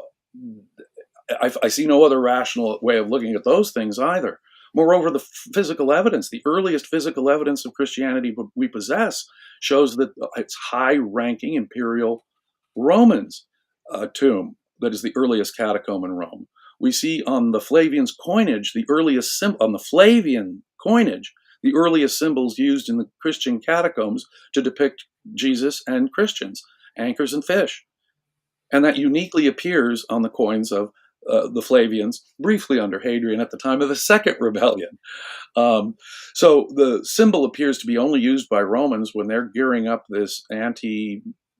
I see no other rational way of looking at those things either. Moreover, the physical evidence, the earliest physical evidence of Christianity we possess, shows that it's high-ranking imperial Romans tomb that is the earliest catacomb in Rome. We see on the Flavian's coinage, on the Flavian coinage, the earliest symbols used in the Christian catacombs to depict Jesus and Christians, anchors and fish. And that uniquely appears on the coins of the Flavians, briefly under Hadrian at the time of the Second Rebellion. So the symbol appears to be only used by Romans when they're gearing up this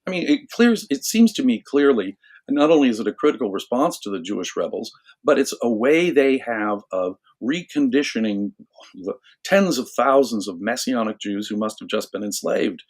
it seems to me clearly, not only is it a critical response to the Jewish rebels, but it's a way they have of reconditioning the tens of thousands of Messianic Jews who must have just been enslaved.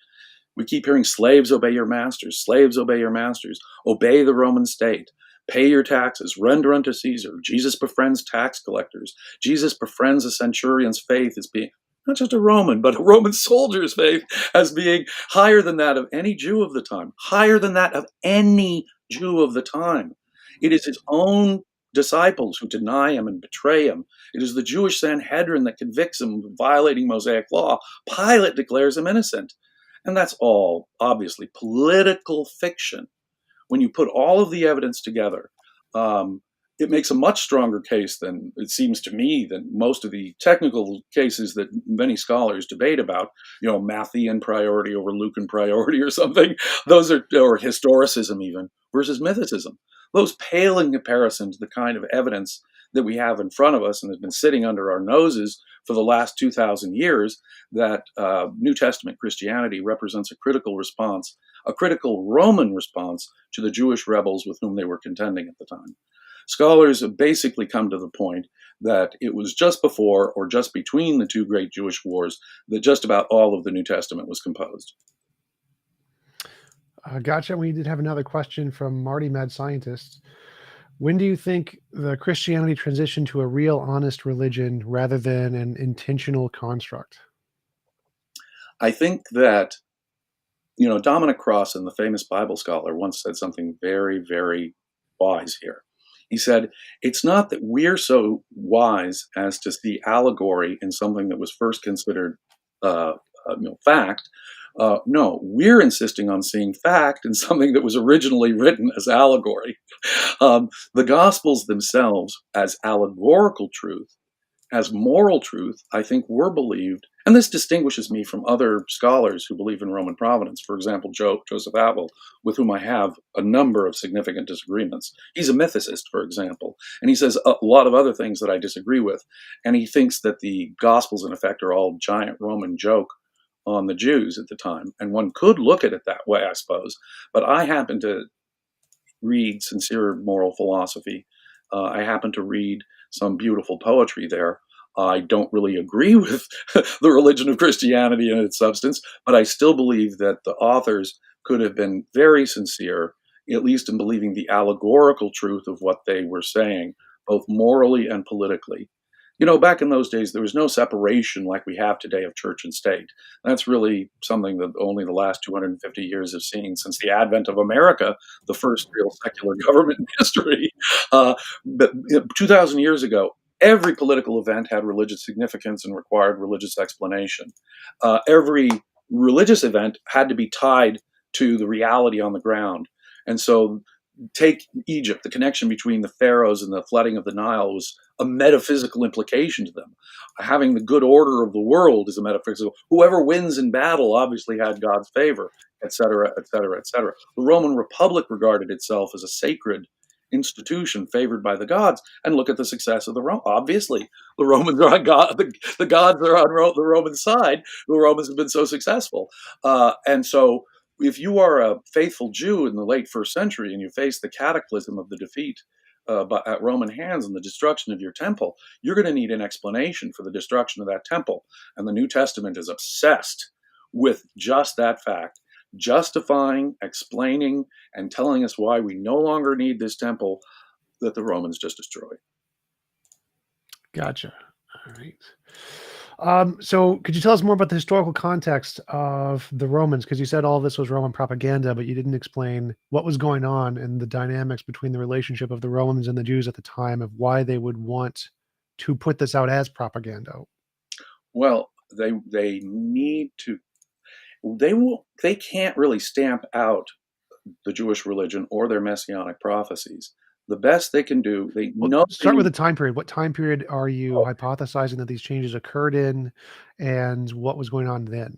We keep hearing slaves obey your masters, slaves obey your masters, obey the Roman state, pay your taxes, render unto Caesar. Jesus befriends tax collectors. Jesus befriends a centurion's faith as being not just a Roman, but a Roman soldier's faith as being higher than that of any Jew of the time, higher than that of any Jew of the time. It is his own disciples who deny him and betray him. It is the Jewish Sanhedrin that convicts him of violating Mosaic law. Pilate declares him innocent. And that's all obviously political fiction. When you put all of the evidence together, it makes a much stronger case than it seems to me than most of the technical cases that many scholars debate about, Matthean priority over Lucan priority or something. Those are, or historicism even, versus mythicism. Those pale in comparison to the kind of evidence that we have in front of us and has been sitting under our noses for the last 2,000 years, that New Testament Christianity represents a critical response, a critical Roman response to the Jewish rebels with whom they were contending at the time. Scholars have basically come to the point that it was just before or just between the two great Jewish wars that just about all of the New Testament was composed. Gotcha. We did have another question from Marty Mad Scientist. When do you think the Christianity transitioned to a real honest religion rather than an intentional construct? I think that, Dominic Crossan, the famous Bible scholar, once said something very, very wise here. He said, it's not that we're so wise as to see allegory in something that was first considered fact, No, we're insisting on seeing fact in something that was originally written as allegory. The Gospels themselves, as allegorical truth, as moral truth, I think were believed, and this distinguishes me from other scholars who believe in Roman providence. For example, Joseph Atwill, with whom I have a number of significant disagreements. He's a mythicist, for example, and he says a lot of other things that I disagree with. And he thinks that the Gospels, in effect, are all giant Roman joke on the Jews at the time. And one could look at it that way, I suppose. But I happen to read sincere moral philosophy. I happen to read some beautiful poetry there. I don't really agree with the religion of Christianity in its substance, but I still believe that the authors could have been very sincere, at least in believing the allegorical truth of what they were saying, both morally and politically. You know, back in those days, there was no separation like we have today of church and state. That's really something that only the last 250 years have seen since the advent of America, the first real secular government in history. But 2,000 years ago, every political event had religious significance and required religious explanation. Every religious event had to be tied to the reality on the ground. And so, take Egypt, the connection between the pharaohs and the flooding of the Nile was a metaphysical implication to them. Having the good order of the world is a metaphysical. Whoever wins in battle obviously had God's favor, etc., etc., etc. The Roman Republic regarded itself as a sacred institution favored by the gods, and look at the success of the Rome. Obviously, the Romans are on God. The gods are on the Roman side. The Romans have been so successful, and so if you are a faithful Jew in the late first century and you face the cataclysm of the defeat at Roman hands and the destruction of your temple, you're going to need an explanation for the destruction of that temple. And the New Testament is obsessed with just that fact, justifying, explaining, and telling us why we no longer need this temple that the Romans just destroyed. Gotcha. All right. So could you tell us more about the historical context of the Romans? Because you said all this was Roman propaganda, but you didn't explain what was going on and the dynamics between the relationship of the Romans and the Jews at the time of why they would want to put this out as propaganda. Well, they need to. They can't really stamp out the Jewish religion or their messianic prophecies. The best they can do, they Well, know they start with need. the time period. What time period are you hypothesizing that these changes occurred in, and what was going on then?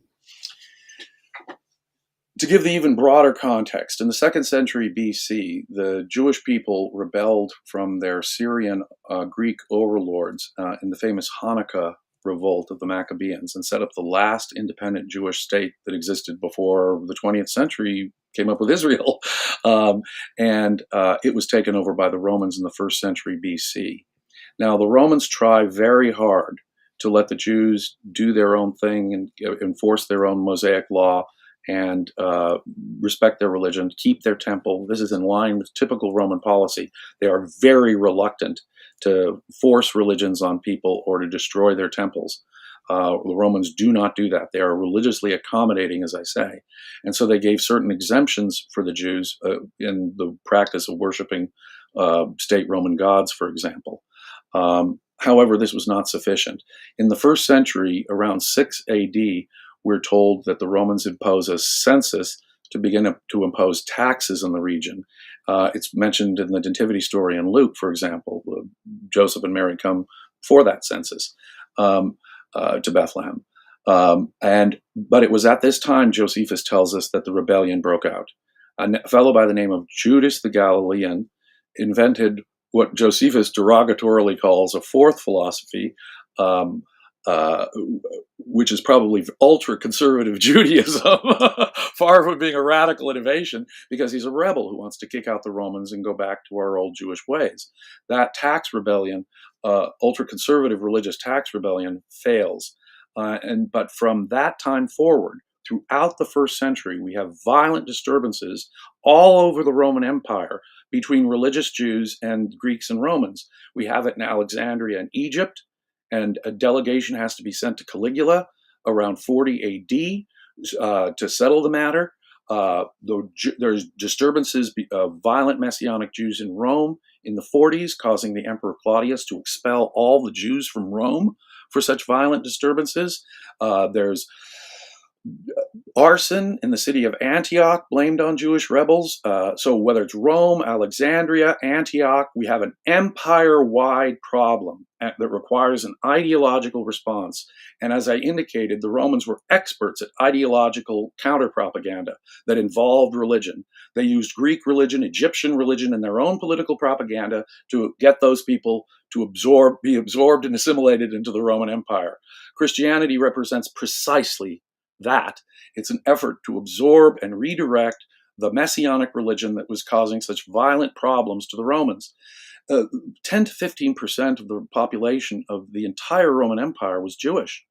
To give the even broader context, in the second century BC, the Jewish people rebelled from their Syrian Greek overlords in the famous Hanukkah revolt of the Maccabees and set up the last independent Jewish state that existed before the 20th century came up with Israel. And it was taken over by the Romans in the first century BC. Now, the Romans try very hard to let the Jews do their own thing and enforce their own Mosaic law and respect their religion, keep their temple. This is in line with typical Roman policy. They are very reluctant to force religions on people or to destroy their temples. The Romans do not do that. They are religiously accommodating, as I say. And so they gave certain exemptions for the Jews in the practice of worshiping state Roman gods, for example. However, this was not sufficient. In the first century, around 6 AD, we're told that the Romans impose a census to begin to impose taxes in the region. It's mentioned in the Nativity story in Luke, for example. Joseph and Mary come for that census to Bethlehem. But it was at this time, Josephus tells us, that the rebellion broke out. A fellow by the name of Judas the Galilean invented what Josephus derogatorily calls a fourth philosophy, which is probably ultra-conservative Judaism, far from being a radical innovation, because he's a rebel who wants to kick out the Romans and go back to our old Jewish ways. That tax rebellion, ultra-conservative religious tax rebellion, fails. But from that time forward, throughout the first century, we have violent disturbances all over the Roman Empire between religious Jews and Greeks and Romans. We have it in Alexandria and Egypt, and a delegation has to be sent to Caligula around 40 AD to settle the matter. There's disturbances of violent Messianic Jews in Rome in the 40s, causing the Emperor Claudius to expel all the Jews from Rome for such violent disturbances. There's Arson in the city of Antioch blamed on Jewish rebels. So whether it's Rome, Alexandria, Antioch, we have an empire-wide problem that requires an ideological response. And as I indicated, the Romans were experts at ideological counter-propaganda that involved religion. They used Greek religion, Egyptian religion, and their own political propaganda to get those people to be absorbed and assimilated into the Roman Empire. Christianity represents precisely that. It's an effort to absorb and redirect the messianic religion that was causing such violent problems to the Romans. 10 to 15% of the population of the entire Roman Empire was Jewish.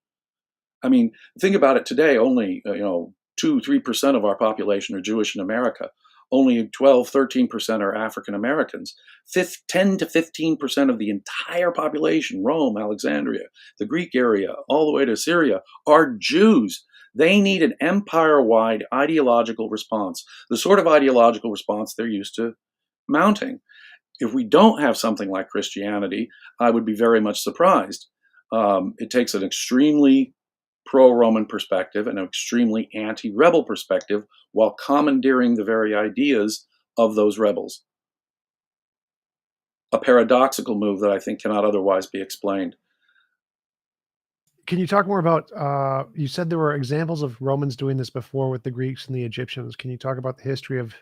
I mean, think about it today. Only 2-3% of our population are Jewish in America. Only 12-13% are African Americans. 10 to 15% of the entire population, Rome, Alexandria, the Greek area, all the way to Syria, are Jews. They need an empire-wide ideological response, the sort of ideological response they're used to mounting. If we don't have something like Christianity, I would be very much surprised. It takes an extremely pro-Roman perspective and an extremely anti-rebel perspective while commandeering the very ideas of those rebels. A paradoxical move that I think cannot otherwise be explained. Can you talk more about, you said there were examples of Romans doing this before with the Greeks and the Egyptians. Can you talk about the history of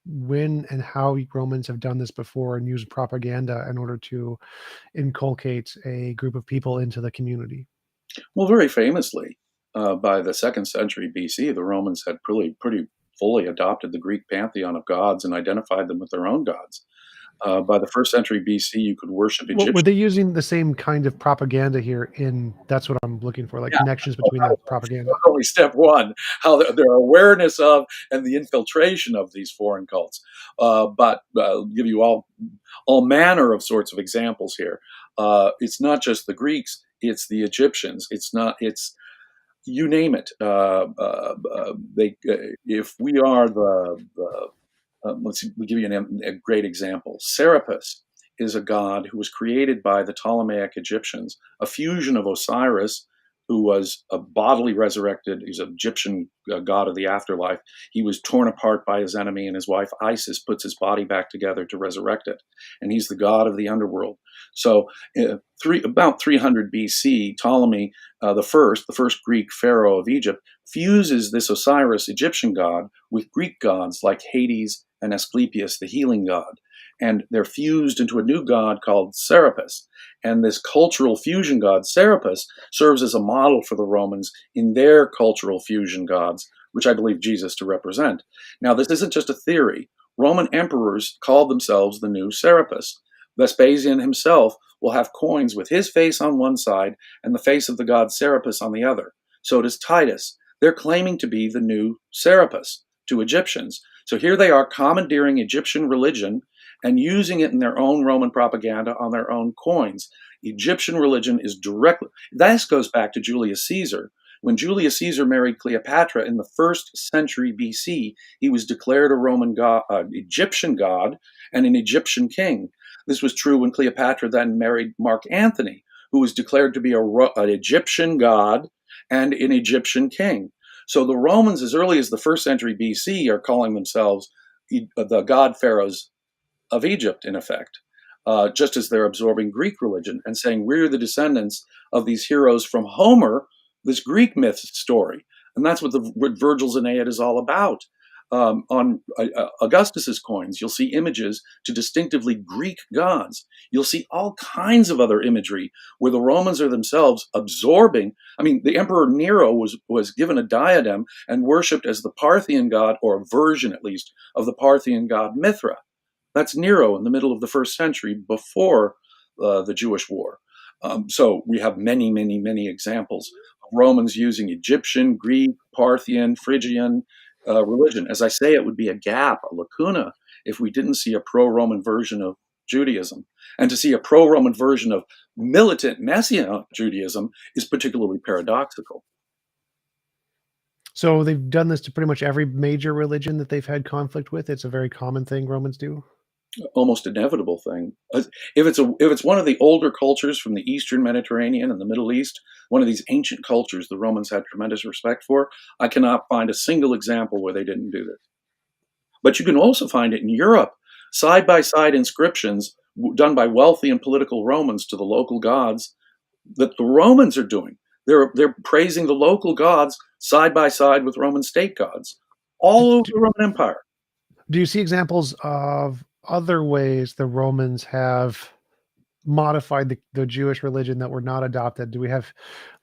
when and how Romans have done this before and used propaganda in order to inculcate a group of people into the community? Well, very famously, by the 2nd century BC, the Romans had pretty fully adopted the Greek pantheon of gods and identified them with their own gods. By the 1st century BC, you could worship Well, were Egyptian. they using the same kind of propaganda here in that's what I'm looking for, like Yeah, connections between the propaganda? that's only step one, how their awareness of and the infiltration of these foreign cults. But I'll give you all manner of sorts of examples here. It's not just the Greeks; it's the Egyptians. It's not. It's you name it. If we are let's see, we give you a great example. Serapis is a god who was created by the Ptolemaic Egyptians, a fusion of Osiris, who was a bodily resurrected. He's an Egyptian god of the afterlife. He was torn apart by his enemy, and his wife Isis puts his body back together to resurrect it. And he's the god of the underworld. So, about 300 BC, Ptolemy the first Greek pharaoh of Egypt, fuses this Osiris Egyptian god with Greek gods like Hades and Asclepius, the healing god. And they're fused into a new god called Serapis. And this cultural fusion god, Serapis, serves as a model for the Romans in their cultural fusion gods, which I believe Jesus to represent. Now, this isn't just a theory. Roman emperors called themselves the new Serapis. Vespasian himself will have coins with his face on one side and the face of the god Serapis on the other. So does Titus. They're claiming to be the new Serapis to Egyptians. So here they are commandeering Egyptian religion and using it in their own Roman propaganda on their own coins. Egyptian religion is directly, this goes back to Julius Caesar. When Julius Caesar married Cleopatra in the 1st century BC, he was declared a Roman god, Egyptian god, and an Egyptian king. This was true when Cleopatra then married Mark Antony, who was declared to be an Egyptian god and an Egyptian king. So the Romans, as early as the 1st century BC, are calling themselves the god pharaohs of Egypt, in effect, just as they're absorbing Greek religion and saying we're the descendants of these heroes from Homer, this Greek myth story. And that's what Virgil's Aeneid is all about. On Augustus's coins, you'll see images to distinctively Greek gods. You'll see all kinds of other imagery where the Romans are themselves absorbing. I mean, the Emperor Nero was given a diadem and worshipped as the Parthian god, or a version at least, of the Parthian god Mithra. That's Nero in the middle of the 1st century before the Jewish war. So we have many, many, many examples of Romans using Egyptian, Greek, Parthian, Phrygian religion. As I say, it would be a gap, a lacuna, if we didn't see a pro-Roman version of Judaism. And to see a pro-Roman version of militant Messianic Judaism is particularly paradoxical. So they've done this to pretty much every major religion that they've had conflict with. It's a very common thing Romans do. almost inevitable thing. If it's one of the older cultures from the Eastern Mediterranean and the Middle East, one of these ancient cultures the Romans had tremendous respect for, I cannot find a single example where they didn't do this. But you can also find it in Europe, side by side inscriptions done by wealthy and political Romans to the local gods that the Romans are doing. They're praising the local gods side by side with Roman state gods Do, all over do, the Roman Empire. do you see examples of other ways the Romans have modified the Jewish religion that were not adopted? Do we have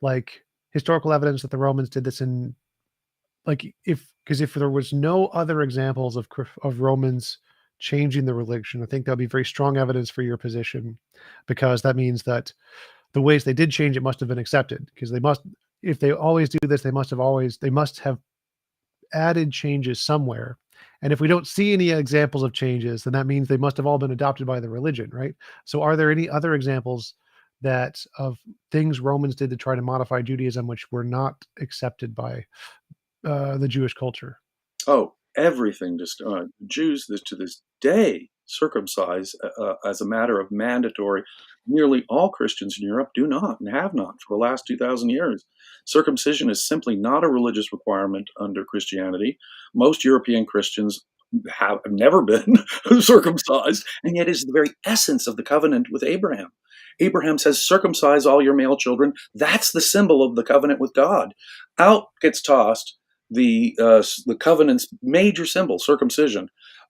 like historical evidence that the Romans did this in like if there was no other examples of Romans changing the religion, I think that'd be very strong evidence for your position, because that means that the ways they did change it must have been accepted, because they must, if they always do this, they must have added changes somewhere. And if we don't see any examples of changes, then that means they must have all been adopted by the religion, right? So are there any other examples that of things Romans did to try to modify Judaism which were not accepted by the Jewish culture? Oh, everything just Jews to this day circumcise as a matter of mandatory. Nearly all Christians in Europe do not and have not for the last 2,000 years. Circumcision is simply not a religious requirement under Christianity. Most European Christians have never been circumcised, and yet is the very essence of the covenant with Abraham. Abraham says, "Circumcise all your male children." That's the symbol of the covenant with God. Out gets tossed the covenant's major symbol, circumcision.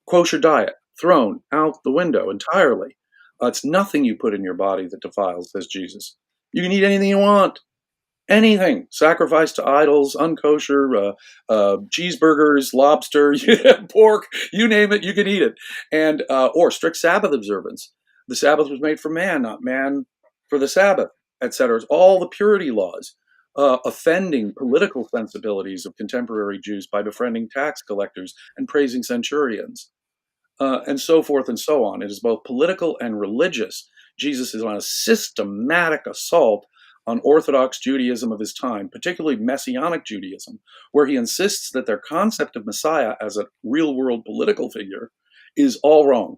Kosher diet thrown out the window entirely. It's nothing you put in your body that defiles, says Jesus. You can eat anything you want, anything. Sacrificed to idols, unkosher, cheeseburgers, lobster, pork, you name it, you can eat it. And or strict Sabbath observance. The Sabbath was made for man, not man for the Sabbath, etc. All the purity laws, offending political sensibilities of contemporary Jews by befriending tax collectors and praising centurions, and so forth and so on. It is both political and religious. Jesus is on a systematic assault on Orthodox Judaism of his time, particularly Messianic Judaism, where he insists that their concept of Messiah as a real world political figure is all wrong.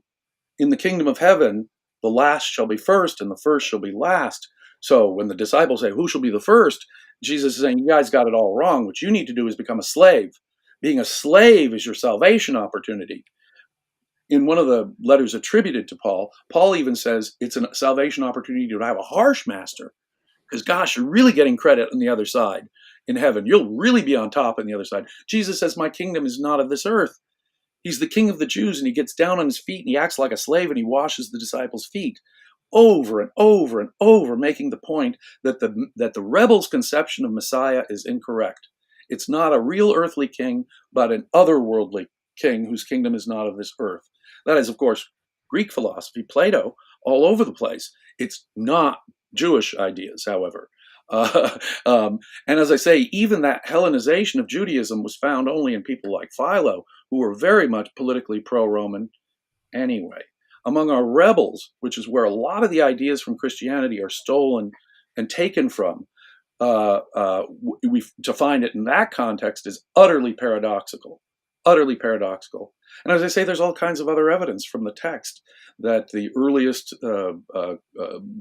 In the kingdom of heaven, the last shall be first and the first shall be last. So when the disciples say, "Who shall be the first?" Jesus is saying, "You guys got it all wrong. What you need to do is become a slave. Being a slave is your salvation opportunity." In one of the letters attributed to Paul, Paul even says it's a salvation opportunity to have a harsh master. Because, gosh, you're really getting credit on the other side in heaven. You'll really be on top on the other side. Jesus says, "My kingdom is not of this earth." He's the king of the Jews, and he gets down on his feet and he acts like a slave and he washes the disciples' feet over and over and over, making the point that the rebels' conception of Messiah is incorrect. It's not a real earthly king, but an otherworldly king whose kingdom is not of this earth. That is, of course, Greek philosophy, Plato, all over the place. It's not Jewish ideas, however. And as I say, even that Hellenization of Judaism was found only in people like Philo, who were very much politically pro-Roman anyway. Among our rebels, which is where a lot of the ideas from Christianity are stolen and taken from, to find it in that context is utterly paradoxical, utterly paradoxical. And as I say, there's all kinds of other evidence from the text that the earliest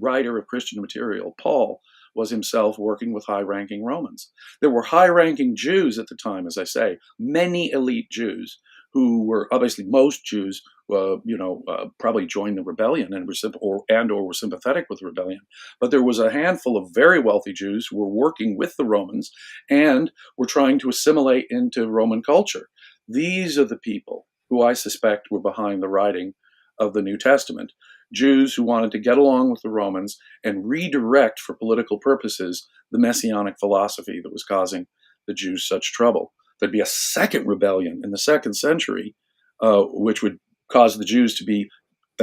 writer of Christian material, Paul, was himself working with high-ranking Romans. There were high-ranking Jews at the time, as I say, many elite Jews who were obviously most Jews, probably joined the rebellion and were sympathetic with the rebellion. But there was a handful of very wealthy Jews who were working with the Romans and were trying to assimilate into Roman culture. These are the people who I suspect were behind the writing of the New Testament. Jews who wanted to get along with the Romans and redirect for political purposes the messianic philosophy that was causing the Jews such trouble. There'd be a second rebellion in the second century, which would cause the Jews to be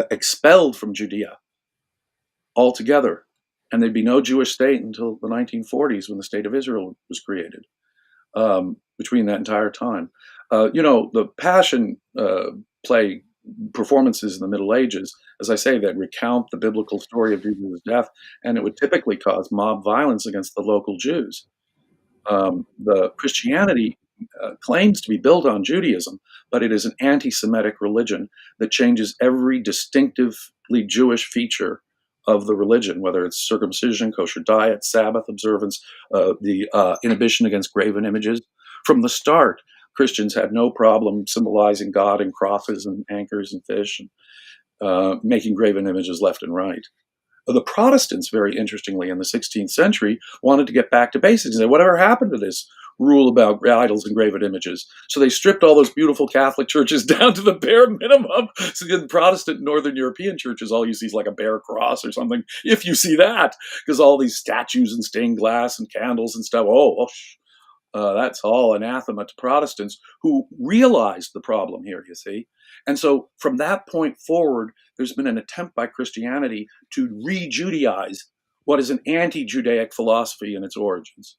expelled from Judea altogether. And there'd be no Jewish state until the 1940s when the state of Israel was created. Between that entire time, the Passion play performances in the Middle Ages, as I say, that recount the biblical story of Jesus' death, and it would typically cause mob violence against the local Jews. The Christianity claims to be built on Judaism, but it is an anti-Semitic religion that changes every distinctively Jewish feature of the religion, whether it's circumcision, kosher diet, Sabbath observance, the inhibition against graven images. From the start, Christians had no problem symbolizing God in crosses and anchors and fish, and making graven images left and right. The Protestants, very interestingly, in the 16th century, wanted to get back to basics and say, whatever happened to this rule about idols and graven images? So they stripped all those beautiful Catholic churches down to the bare minimum. So in Protestant Northern European churches, all you see is like a bare cross or something, if you see that, because all these statues and stained glass and candles and stuff. That's all anathema to Protestants who realized the problem here, you see. And so from that point forward, there's been an attempt by Christianity to re-Judaize what is an anti-Judaic philosophy in its origins.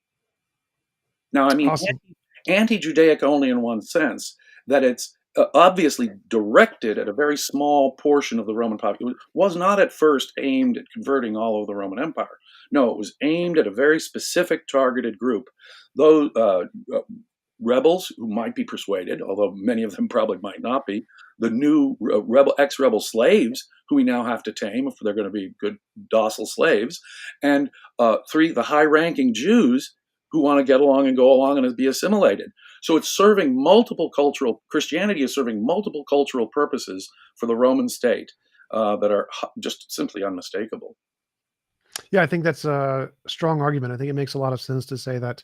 Now, I mean, Awesome. anti-Judaic only in one sense, that it's obviously directed at a very small portion of the Roman population. It was not at first aimed at converting all of the Roman Empire. No, it was aimed at a very specific targeted group. Those rebels who might be persuaded, although many of them probably might not be, the new ex-rebel slaves who we now have to tame if they're going to be good, docile slaves, and three, the high-ranking Jews who want to get along and go along and be assimilated. So it's serving Christianity is serving multiple cultural purposes for the Roman state that are just simply unmistakable. Yeah, I think that's a strong argument. I think it makes a lot of sense to say that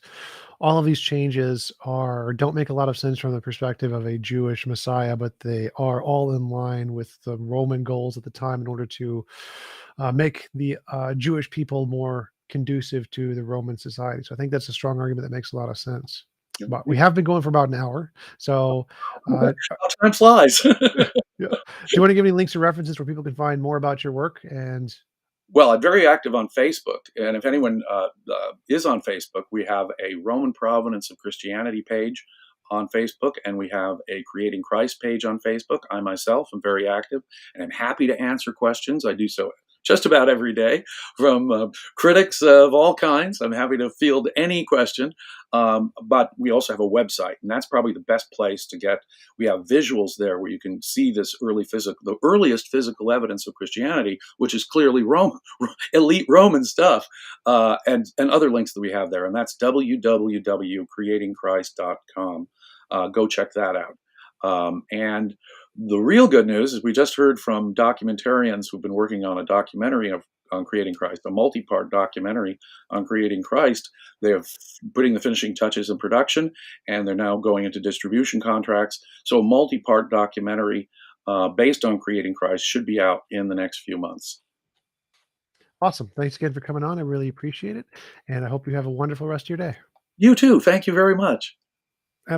all of these changes don't make a lot of sense from the perspective of a Jewish Messiah, but they are all in line with the Roman goals at the time in order to make the Jewish people more conducive to the Roman society. So I think that's a strong argument that makes a lot of sense. But we have been going for about an hour, so uh, How time flies. yeah. Do you want to give any links or references where people can find more about your work? And Well, I'm very active on Facebook, and if anyone is on Facebook, we have a Roman Provenance of Christianity page on Facebook, and we have a Creating Christ page on Facebook. I myself am very active, and I'm happy to answer questions. I do so just about every day from critics of all kinds. I'm happy to field any question. But we also have a website, and that's probably the best place to get. We have visuals there where you can see this the earliest physical evidence of Christianity, which is clearly Roman, elite Roman stuff, and other links that we have there, and that's www.creatingchrist.com. Go check that out. And the real good news is we just heard from documentarians who've been working on a documentary on Creating Christ, a multi-part documentary on Creating Christ. They're putting the finishing touches in production, and they're now going into distribution contracts. So a multi-part documentary based on Creating Christ should be out in the next few months. awesome. Thanks again for coming on. I really appreciate it. And I hope you have a wonderful rest of your day. You too. Thank you very much.